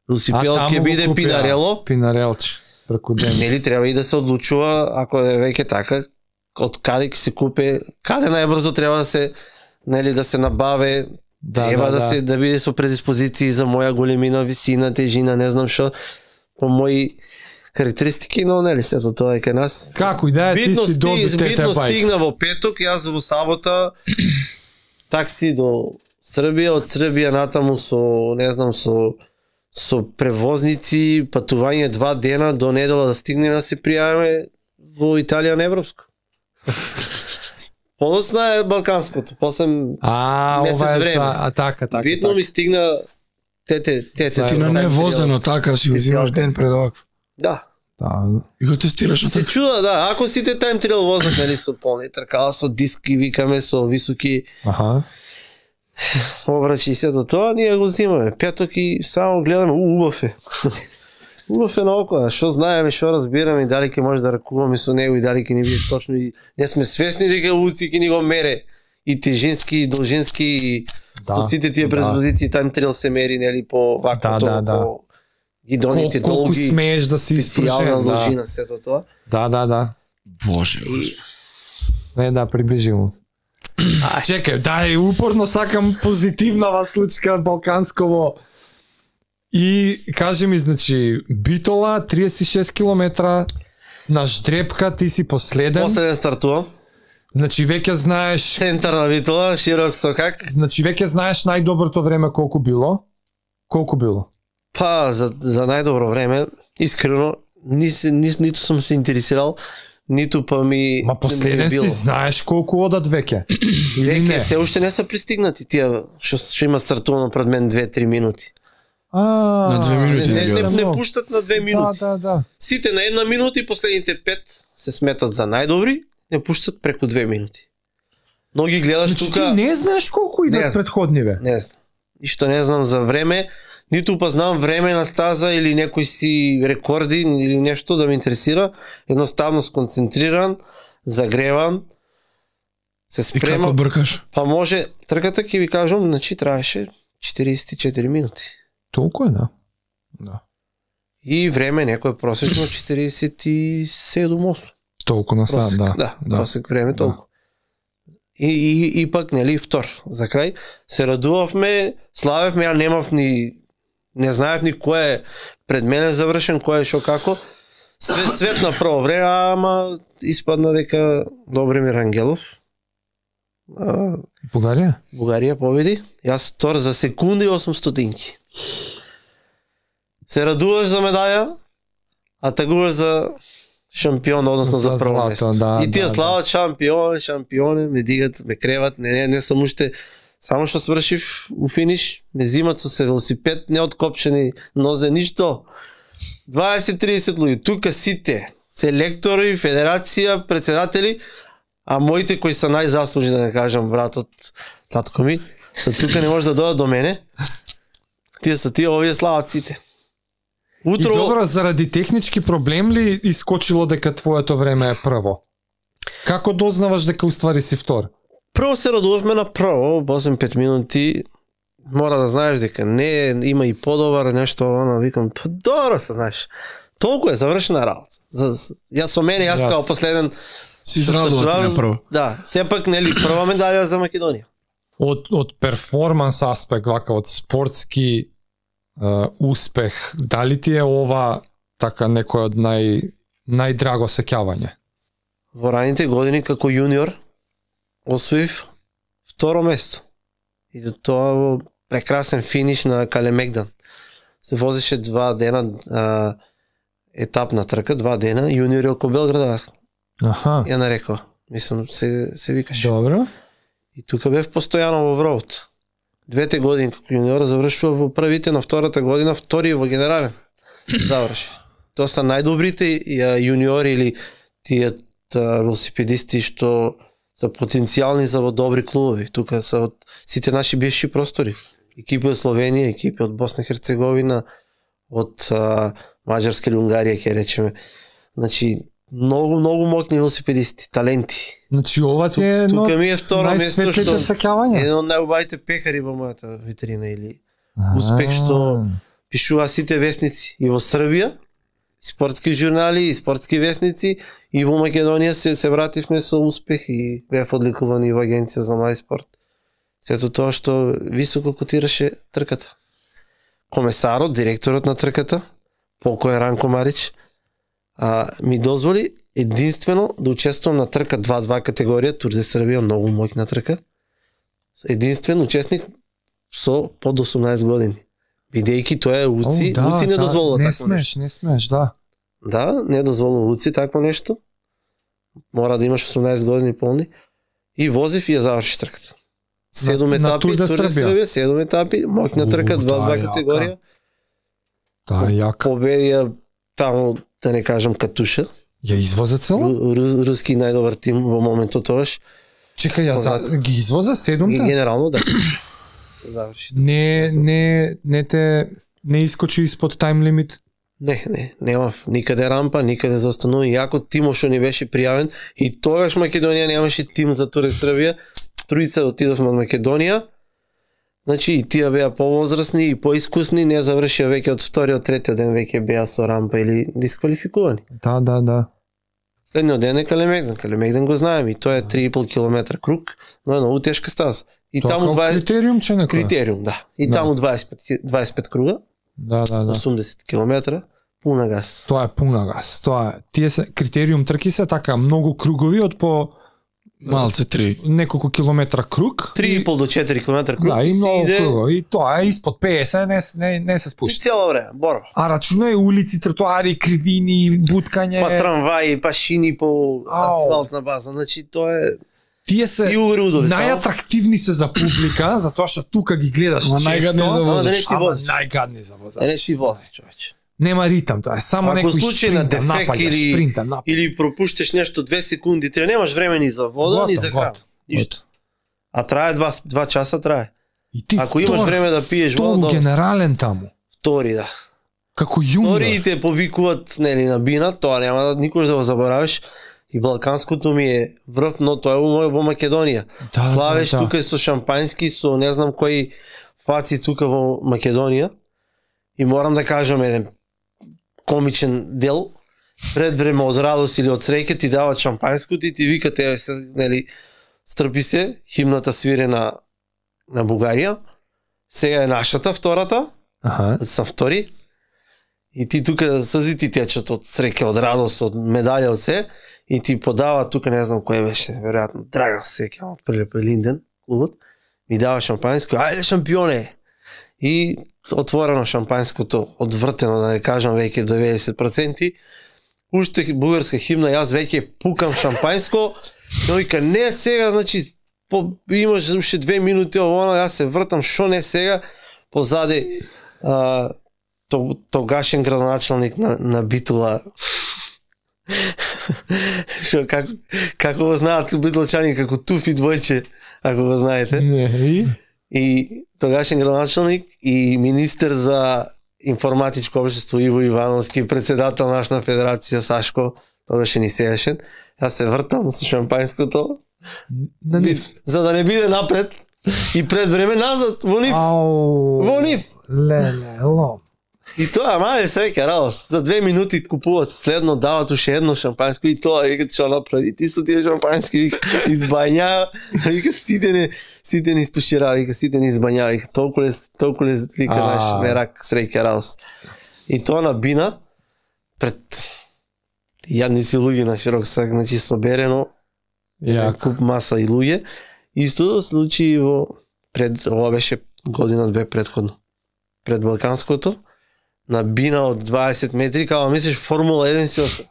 Усипел ќе биде Пинарело. Пинарелче. Преку Денда. Нели треба и да се одлучува, ако е веќе така, од каде ќе се купе, каде најбрзо треба да се, нели, да се набаве, треба да биде со предиспозиции за моја големина, висина, тежина, не знам што, по мои карактеристики, но нели сето тоа е кај нас. Како и да е, ти си доби ТТ байк. Битно стигна во петок, јас во сабота такси до Србија, од Србија натаму со, не знам, со превозници, патување 2 дена до недела да стигнеме да се пријавиме во Италија на европско. Подоцна е балканското, после месец време. Така. Битно ми стигна тете. Ти на невозено, така си узимаш ден пред овакво. Да. И го тестираш. Се чуда, да, ако сите тайм триал возат, нели, со полни тркала, со диски, викаме, со високи обрачи и сето тоа, ние го взимаме. Петок и само гледаме, убав е. Убав е наоколу, што знаеме, што разбираме и дали ќе може да ракуваме со него и дали ќе ни биде точно и не сме свесни дека Луци ќе ни го мере и тежински, и должински и со сите тие предиспозиции тайм триал се мери, нели, по ваквото, по гидоните долги. Колку смееш да си испружен, должина, сето тоа. Да. Боже. Да, приближимо. Чекај, дај, упорно сакам позитивнава случка од Балкансково. И кажи ми, значи, Битола, 36 километра, на Ждрепка, ти си последен. Последен стартувам. Значи, веќе знаеш... Центар на Битола, широк сокак. Значи, веќе знаеш најдоброто време колку било? Колку било? Па, за најдобро време, искрено, ниту сум се интересирал, ниту па ми... Ма последен си знаеш колку одат веќе? Веќе, се уште не се пристигнати тие, што има стартувано пред мен 2-3 минути. На 2 минути не пуштат на 2 минути. Да. Сите на 1 минута и последните 5 се сметат за најдобри не пуштат преку 2 минути. Но ги гледаш Значи тука... ти не знаеш колко идат предходни, бе? Не знам. Ништо не знам за време, ниту па знам време на стаза или некои си рекорди или нешто да ме интересира. Едноставно сконцентриран, загреван, се спремам. И како бркаш? Па може, трката ќе ви кажам, значи траеше 44 минути. Толку е, да. И време некој просечно 47-8. Толку на сад, да. Да, просек време толку. И пак, нели, втор. За крај се радувавме, славевме, ја немав ни, не знаев ни кој е пред мене завршен, кој е шо како. Свет на прво време, ама испадна дека Добримир Ангелов. Бугарија победи. Јас втор за секунди 800. Се радуваш за медаја, а тагуваш за шампион, односно за прво место. И тие слават шампионе, ме дигат, ме креват, не сум уште, само што свршив у финиш, ме зимат со велосипед, неоткопчени нозе, ништо. 20-30 луѓе, тука сите, селектори, федерација, председатели, а моите кои се најзаслужни, да не кажам, братот, татко ми, са тука, не може да дојдат до мене. Тие са тие, овие слават сите. Утро... И добро, заради технички проблем ли искочило дека твоето време е прво? Како дознаваш дека уствари си втор? Прво се радувавме на прво, 8-5 минути, мора да знаеш дека не има и подобар нешто, викам, добро се знаеш. Толку е завршена работа. Јас со мене, јас као последен си израдувате на прво. Да, сепак нели прва медалја за Македонија. Од перформанс аспект, вака од спортски успех, дали ти е ова така некој од најдраго сеќавање? Во раните години како јуниор освоив второ место. И до тоа во прекрасен финиш на Калемегдан. Се возеше 2 дена етапна трка, 2 дена, јуниори околу Белград. Аха. Ја нарекоа. Мислам, се викаше. Добро. И тука бев постојано во вровот. 2 години како јуниор завршува во првите, на втората година втори во генерален. Заврши. Тоа се најдобрите јуниори или тие велосипедисти што се потенцијални за во добри клубови. Тука се од сите наши бивши простори. Екипи од Словенија, екипи од Босна и Херцеговина, од Маđarска или Унгарија, ќе речеме. Значи, многу моќни велосипедисти, таленти. Значи ова ти е тука ми е второ место што еден од најубавите пехари во мојата витрина или успех што пишува сите весници и во Србија, спортски журнали и спортски весници, и во Македонија се вративме со успех и бев одликувани во агенција за млади спорт. Сето тоа што високо котираше трката. Комесарот, директорот на трката, покоен Ранко Марич, ми дозволи единствено да учествувам на трка 2-2 категорија, Тур де Србија, многу моќна трка. Единствен учесник со под 18 години. Бидејќи тоа е УЦИ, УЦИ не дозволува такво нешто. Не смеш, да. Да, не дозволува УЦИ такво нешто. Мора да имаш 18 години полни. И возив и ја заврши трката. 7 етапи, Тур де Србија, 7 етапи, моќна трка, 2-2 категорија. Да, јака. Победија таму, да не кажам, Катуша. Ја извозе цело? Руски најдобар тим во моментот тогаш. Чекај, ја ги извозе 7-та? Генерално, да. Заврши. Не искочи испод тайм лимит? Не, немав никаде рампа, никаде застанува. Јако тимот што ни беше пријавен, и тогаш Македонија немаше тим за Тур де Србија. Тројца отидовме од Македонија. Значи и тие беа повозрасни и поискусни, не завршија веќе од вториот, третиот ден веќе беа со рампа или дисквалификувани. Да. Следниот ден е Калемегдан. Калемегдан го знаеме и тоа е 3,5 км круг, но е многу тешка стаза. И тоа таму 20 критериум че некој. Критериум, да. И таму 25 круга. Да. 80 км пуна газ. Тоа е пуна газ. Тие се критериум трки се така многу кругови од по малце 3. Неколку километра круг. 3,5 до 4 км круг. Да, и многу кругови. И тоа е испод 50, не се спушти. И цело време, борба. А рачунај улици, тротоари, кривини, буткање. Па трамваи, па шини по асфалтна база. Значи тоа е... Тие се најатрактивни се за публика, затоа што тука ги гледаш често. Најгадни за возач. Најгадни за возач. Не си вози, човече. Нема ритам, тоа е само Ако некој случај на шпринта, дефект напаѓаш, или пропуштиш нешто 2 секунди, ти немаш време ни за вода, ни за храна. Ништо. А трае 2 часа трае. И ти ако имаш време да пиеш вода, генерален таму. Втори, да. Како јуниор. Втори те повикуват нели на бина, тоа нема да никош да го заборавиш. И балканското ми е врв, но тоа е во Македонија. Да, Славеш тука со шампански, со не знам кои фаци тука во Македонија. И морам да кажам еден комичен дел. Пред време од радост или од среќа ти дават шампанското и ти викат нели стрпи се, химната свире на Бугарија. Сега е нашата, втората. Сам втори. И ти тука сълзите течат од среќа, од радост, од медаља, од се. И ти подава тука, не знам кој беше, веројатно Драган Секја од Прилепе Линден, клубот. Ми дава шампанско, ајде шампионе! И отворено шампанското, одвртено, да не кажам веќе до 90%. Уште бугарска химна, јас веќе пукам шампанско, но вика, не сега, значи, имаш уште 2 минути ово, јас се вртам, шо не сега, позади тогашен градоначалник на Битула. Шо, како го знаат битулчани, како Туфи двојче, ако го знаете. И тогашен градоначалник и министер за информатичко општество Иво Ивановски, председател на нашата федерација Сашко, тогаш ни седеше. Јас се вртам со шампанското, за да не биде напред и пред време назад, во нив. Во нив. Леле. И тоа, мале среќа, радост. За 2 минути купуват следно, дават уште едно шампанско и тоа, викат што направи. Ти со тие шампански, вика, избања, вика, сите ни стушира, вика, сите ни избања, вика, толку ле, вика, наш мерак, среќа, радост. И тоа на бина, пред јадници луѓе на широк сак, значи соберено, куп маса и луѓе. Истото случаи ова беше година-две предходно. Пред Балканското, на бина од 20 метри, као мислиш Формула 1 си освоен.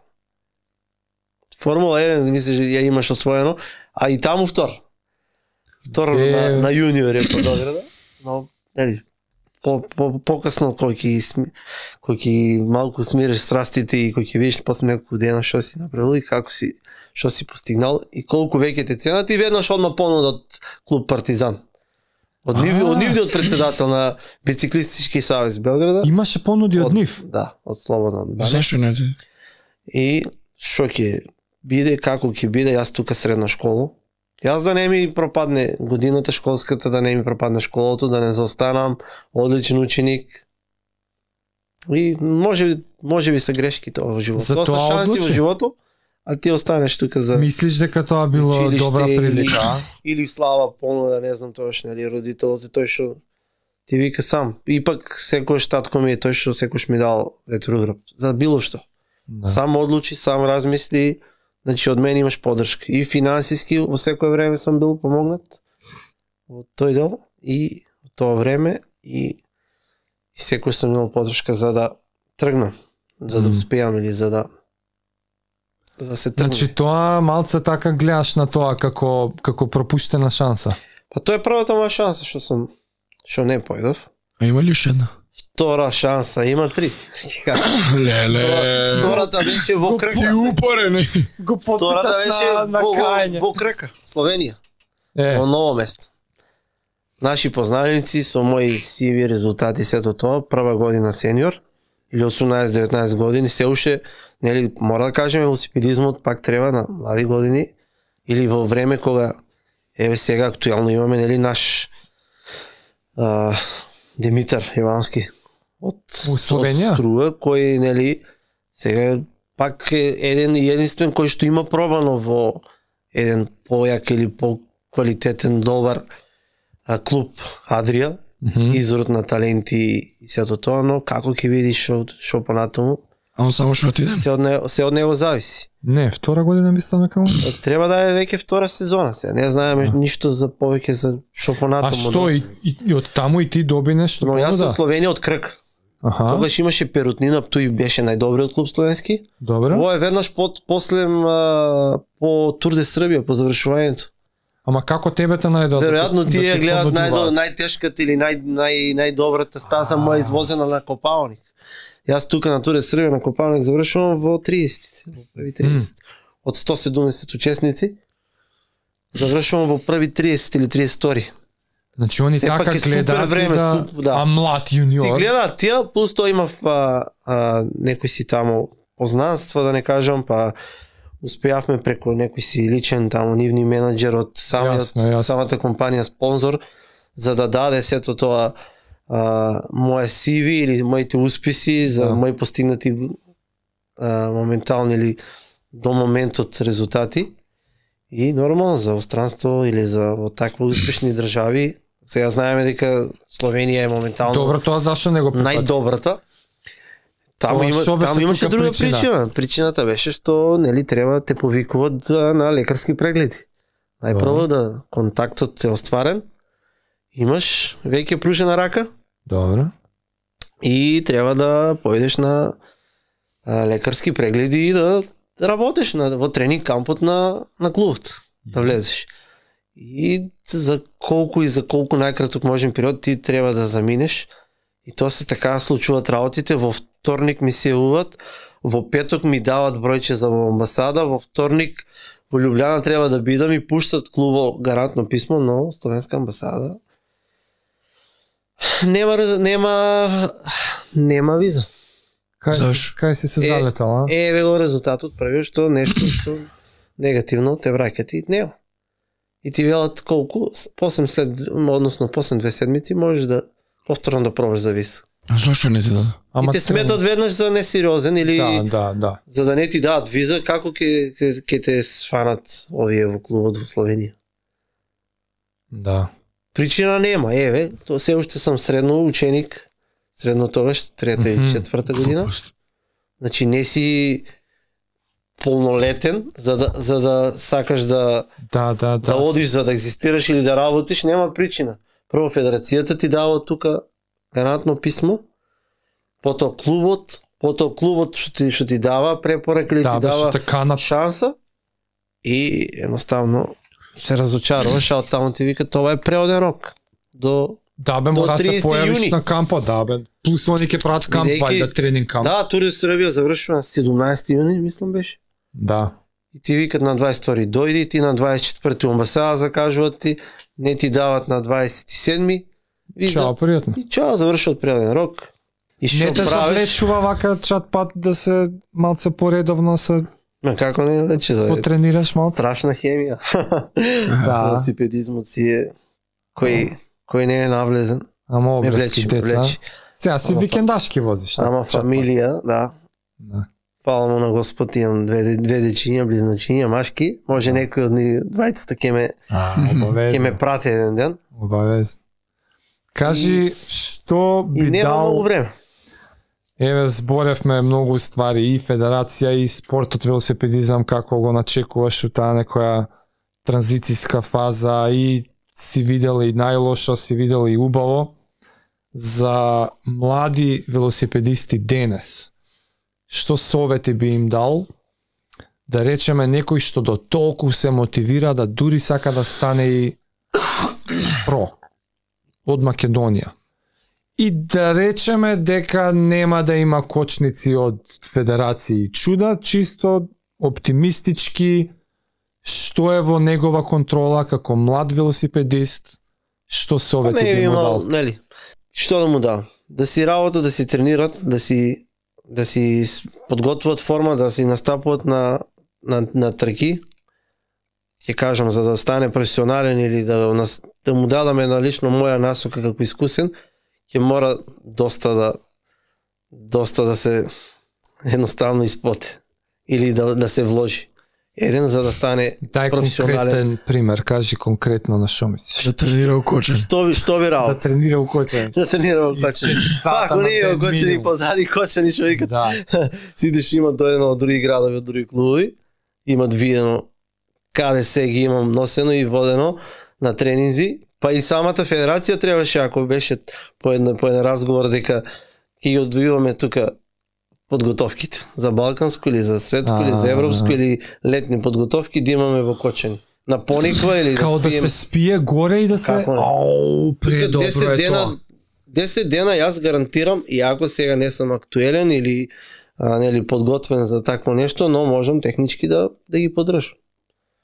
Формула 1 мислиш ја имаш освоено, а и таму втор. Втор на јуниори по Дограда, но нели покасно кој ќе малку смириш страстите и кој ќе видиш после неколку дена што си направил и што си постигнал и колку веќе те ценат и веднаш одма понуда од клуб Партизан. Од нивде од председател на бициклистички савез Белграда. Имаше понуди од нив? Да, од Слободна Бана. Зашо не? И што ќе биде, како ќе биде, јас тука средна школа. Јас да не ми пропадне годината школската, да не ми пропадне школото, да не заостанам, одличен ученик. И може би се грешките во животот. Тоа се шанси во животот, а ти останеш тука за... Мислиш дека тоа било добра прилика? Или слава понуда, не знам тоаш, нели, родителот тој што ти вика сам. Ипак секојаш татко ми е тој што секојаш ми дал ветрограб. За било што. Да. Сам одлучи, сам размисли, значи од мене имаш поддршка. И финансиски во секое време сум бил помогнат во тој дел и во тоа време и секој сум имал поддршка за да тргнам, за да успеам или за да се тргне. Значи тоа малце така гледаш на тоа како пропуштена шанса. Па тоа е првата моја шанса што не појдов. А има ли уште една? Втора шанса, има 3. Леле. Втората беше во Крка. Ти упорени. Втората беше во Крка, Словенија. Во ново место. Наши познаници со мои CV резултати сето тоа, прва година сениор или 18-19 години, се уште, нели, мора да кажеме, велосипедизмот пак треба на млади години или во време кога еве сега актуелно имаме, нели, наш Димитар Ивановски од Словенија, Струа, кој, нели, сега пак е еден и единствен кој што има пробано во еден појак или по-квалитетен добар клуб Адрија, изворот на таленти и сето тоа, но како ќе видиш шо понатаму? А он само што отиде? Се од него зависи. Не, втора година би стана како? Треба да е веќе втора сезона, сега не знаеме ништо за повеќе за шо понатаму. А што и од таму и ти доби нешто? Но јас од Словенија од Крк. Тогаш имаше Перутнина, тој беше најдобриот клуб словенски. Добро. Ова е веднаш после по Тур де Србија, по завршувањето. Ама како тебе те најдобро? Веројатно тие гледат најтешката или најдобрата стаза моја извозена на Копалник. Јас тука на Туре Србија на Копалник завршувам во 30, во први 30. Од 170 учесници завршувам во први 30 или 32. Значи они така гледаат време, а млад јуниор. Си гледаат тие, плюс тоа имав некои си тамо познанства, да не кажам, па успеавме преку некој си личен тамо нивни менаџер од самата компанија спонзор, за да даде сето тоа моje CV или моите успеси за мои постигнати моментални или до моментот резултати. И нормално за странство или за во такви успешни држави. Сега знаеме дека Словенија е моментално Добро, тоа зашто не го прифати? Најдобрата. Таму имаше друга причина. Причината беше што нели треба те повикуваат на лекарски прегледи. Најпрво да контактот е остварен. Имаш веќе пружена рака. Добро. И треба да појдеш на лекарски прегледи и да работиш во тренинг кампот на клубот, да влезеш. И за колку најкраток можен период ти треба да заминеш. И тоа се така случуваат работите. Во вторник ми се јавуваат, во петок ми дават бројче за во амбасада, во вторник во Љубљана треба да бидам и пуштат клубо гарантно писмо, но Словенска амбасада нема виза. Кај си се залетал, а? Еве го резултатот прави што нешто што негативно те враќат и нема. И ти велат колку после 2 седмици можеш да повторно да пробаш за виза. А зошто не ти даде? И те сметат веднаш за несериозен или да. За да не ти дадат виза, како ќе те сванат овие во клубот во Словенија? Да. Причина нема, еве, тоа се уште сум средно ученик, средно тогаш, 3-та и 4-та година. Значи не си полнолетен за да сакаш да одиш, за да екзистираш или да работиш, нема причина. Прво федерацијата ти дава тука гарантно писмо, потоа клубот што ти дава препорак или ти дава шанса и едноставно се разочаруваш, а оттаму ти вика тоа е преоден рок до мора се појавиш на кампот, плюс они ќе прават камп, да тренинг камп. Да, Тур Србија завршува на 17 јуни, мислам беше. Да. И ти викат на 22 дојди, ти на 24 амбасада закажуваат ти, не ти дават на 27 виза. Чао, пријатно. И чао, завршуват преоден рок. И што не те завлечува вака чат пат да се малце поредовно се како не вече да потренираш малце? Страшна хемија. Велосипедизмот си е кој не е навлезен. Ама обрски деца. Сега си викендашки возиш. Ама фамилија, да. Фала му на Господ, имам две дечиња, близначиња, машки. Може некој од двајцата ќе ме прати еден ден. Обавез. Кажи, што би дал... И нема многу време. Еве, зборевме многу ствари, и федерација, и спортот, велосипедизам, како го начекуваш у таа некоја транзицијска фаза, и си видел и најлошо, си видел и убаво. За млади велосипедисти денес, што совети би им дал, да речеме некој што до толку се мотивира да дури сака да стане и про од Македонија. И да речеме дека нема да има кочници од федерации чуда, чисто оптимистички, што е во негова контрола како млад велосипедист, што совети би му дал? Нели, што да му дам? Да си работат, да си тренират, да си подготвуваат форма, да си настапуваат на траки. Ќе кажам, за да стане професионален или да му дадаме на лично моја насока како искусен, ќе мора доста да се едноставно испоти или да се вложи. Еден за да стане професионален. Дај конкретен пример, кажи конкретно на што мислиш. Да тренира укочен. Што ви работа? Да тренира укочен. Да тренира укочен. Ако не е укочен и позади кочен и што викат. Сите што имат дојдено од други градови, од други клубови, имат видено каде се ги имам носено и водено на тренинзи, па и самата федерација требаше, ако беше по еден разговор дека ќе ги одвојуваме тука подготовките за балканско или за светско или за европско или летни подготовки да имаме во Кочани. На Пониква или као да се спие горе и да се... Ау, предобро е тоа. 10 дена јас гарантирам, и ако сега не сум актуелен или нели подготвен за такво нешто, но можам технички да ги поддржам.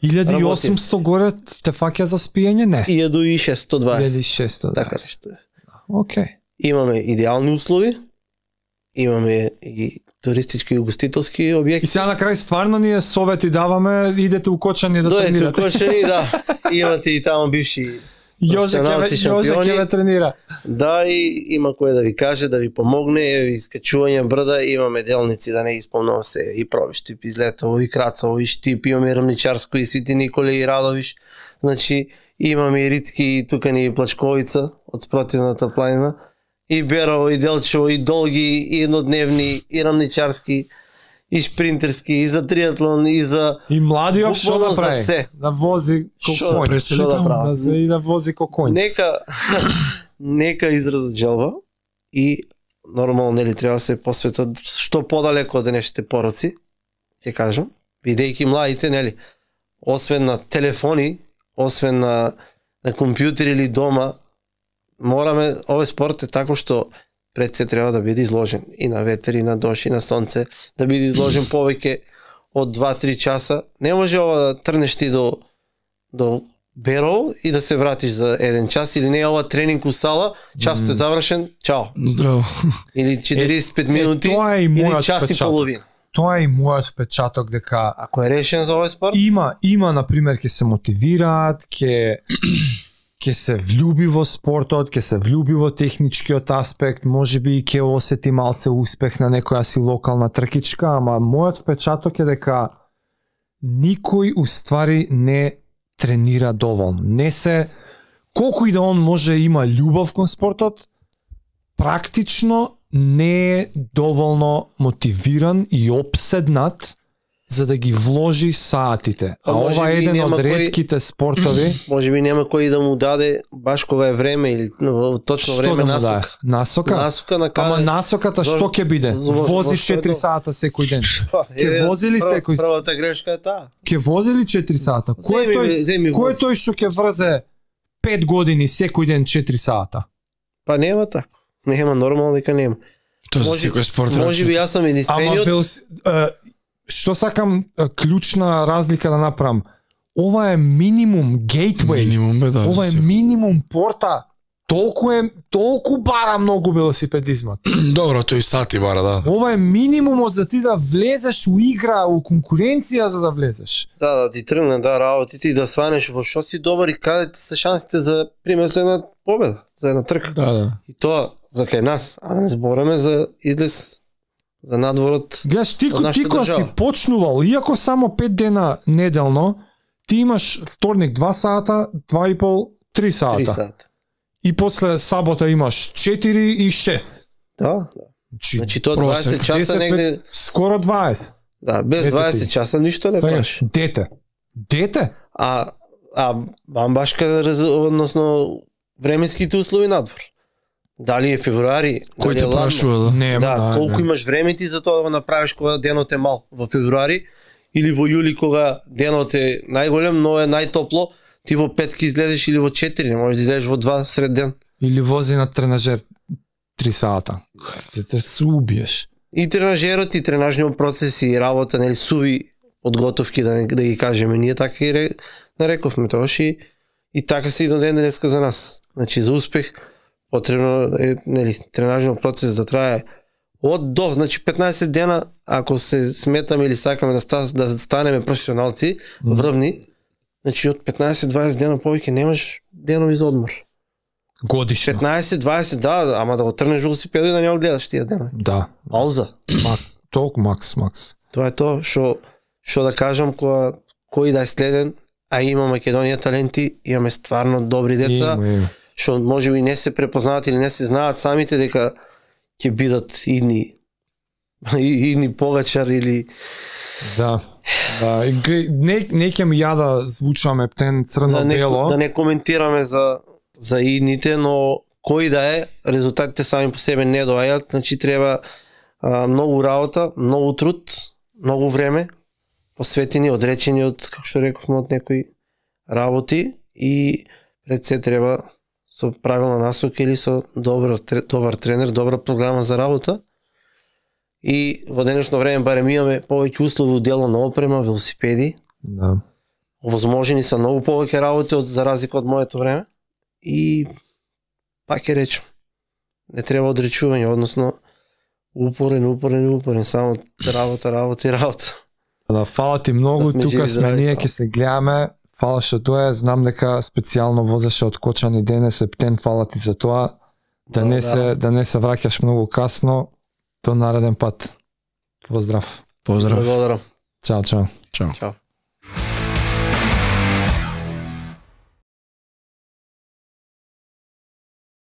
1800 горе те фаќа за спиење? Не. 1620. 1620. Така нешто е. Окей. Имаме идеални услови, имаме и туристички и угостителски објекти. И сега на крај стварно ние совети даваме, идете у Кочани да тренирате. тренирате. Дојдете у Кочани, да. Имате и таму бивши Јоже ќе ве тренира. Да, и има кој да ви каже, да ви помогне, и искачување брда, имаме делници, да не ги спомнам се, и Провиштип, и Злетово, и Кратово, и Штип, имаме Рмничарско, и Свети Николе, и Радовиш. Значи, имаме и Рицки, и тука ни и Плачковица, од спротивната планина, и Берово, и Делчево, и Долги, и еднодневни, и Рамничарски, и шпринтерски, и за триатлон, и за... И младиот што да прави? Се. Да вози Шо да прави? И да вози кокоњ. Нека изразат желба и нормално нели треба да се посветат што подалеку од денешните пороци, ќе кажам, бидејќи младите нели, освен на телефони, освен на компјутери или дома, мораме, овој спорт е тако што пред се треба да биде изложен и на ветер, и на дожд, и на сонце, да биде изложен повеќе од 2-3 часа. Не може ова да трнеш ти до Берово и да се вратиш за 1 час, или не е ова тренинг у сала, час те завршен, чао. Здраво. Или 45 минути, или час и половина. Тоа е и мојот впечаток дека ако е решен за овој спорт, има на пример ќе се мотивираат, ќе се влюби во спортот, ќе се влюби во техничкиот аспект, можеби и ќе осети малце успех на некоја си локална тркичка, ама мојот впечаток е дека никој уствари не тренира доволно. Не се, колку и да он може има љубов кон спортот, практично не е доволно мотивиран и обседнат за да ги вложи саатите. А ова е еден од ретките спортови. Може би нема кој да му даде баш кога е време или точно време насока. Насока? Ама насоката што ќе биде? Вози 4 сата секој ден. Ќе вози ли секој? Првата грешка е таа. Ќе вози ли 4 сата? Кој е тој што ќе врзе 5 години секој ден 4 сата? Па нема така. Нема, нормално дека нема. Тоа за секој спорт. Може би јас сум единствениот. Што сакам клучна разлика да направам. Ова е минимум гейтвеј. Минимум бе, да. Ова е минимум порта. Толку бара многу велосипедизмот. Добро, тој сати бара, да. Ова е минимумот за ти да влезеш у игра, у конкуренција за да влезеш. Да ти тргне работите и да сванеш во што си добар и каде ти се шансите за пример за една победа, за една трка. Да. И тоа за кај нас, а да не збораме за излез за надворот. Гледаш, ти кога си почнувал, иако само 5 дена неделно, ти имаш вторник 2 сата, 2,5, 3 сата. 3 сата. И после сабота имаш 4 и 6. Да. Значи тоа 20 часа негде... Скоро 20. Да, без 20 часа ништо не правиш. Дете? А бамбашка, односно временските услови надвор. Дали е февруари, кој те прашува, да? Колку имаш време ти за тоа да го направиш кога денот е мал во февруари или во јули кога денот е најголем, но е најтопло, ти во 5 ки излезеш или во 4, не можеш да излезеш во 2 сред ден. Или вози на тренажер 3 сата. Те се убиеш. И тренажерот, и тренажниот процес, и работа, нели, суви подготовки, да ги кажеме, ние така и нарековме тоа, и така се и до ден денеска за нас. Значи за успех потребно е, нели, тренажниот процес да трае од до, значи 15 дена, ако се сметаме или сакаме да станеме професионалци врвни, значи од 15-20 дена повеќе немаш денови за одмор. Годишно. 15-20, да, ама да го трнеш велосипедо и да не го гледаш тие денови. Да. Пауза. Толку макс. Тоа е тоа што да кажам кој да е следен, а има Македонија таленти, имаме стварно добри деца. Што може би не се препознаат или не се знаат самите дека ќе бидат идни погачар или... Да. Не ќе ми ја да звучаме птен црно-бело. Да не коментираме за идните, но кој да е, резултатите сами по себе не доаѓаат, значи треба многу работа, многу труд, многу време, посветени, одречени од, како што рековме, од некои работи и пред се треба со правилна насока или со добар тренер, добра програма за работа. И во денешно време барем имаме повеќе услови у дело на опрема, велосипеди. Да. Возможени са многу повеќе работи за разлика од моето време. И пак ќе речем, не треба одречување, односно упорен, само работа. Да, фала ти многу, да тука сме ние, ќе се гледаме. Фала што тоа е, знам дека специјално возеше од Кочани денес, Септен, фала ти за тоа. Да не се враќаш многу касно. До нареден пат. Поздрав. Поздрав. Благодарам. Чао. Чао.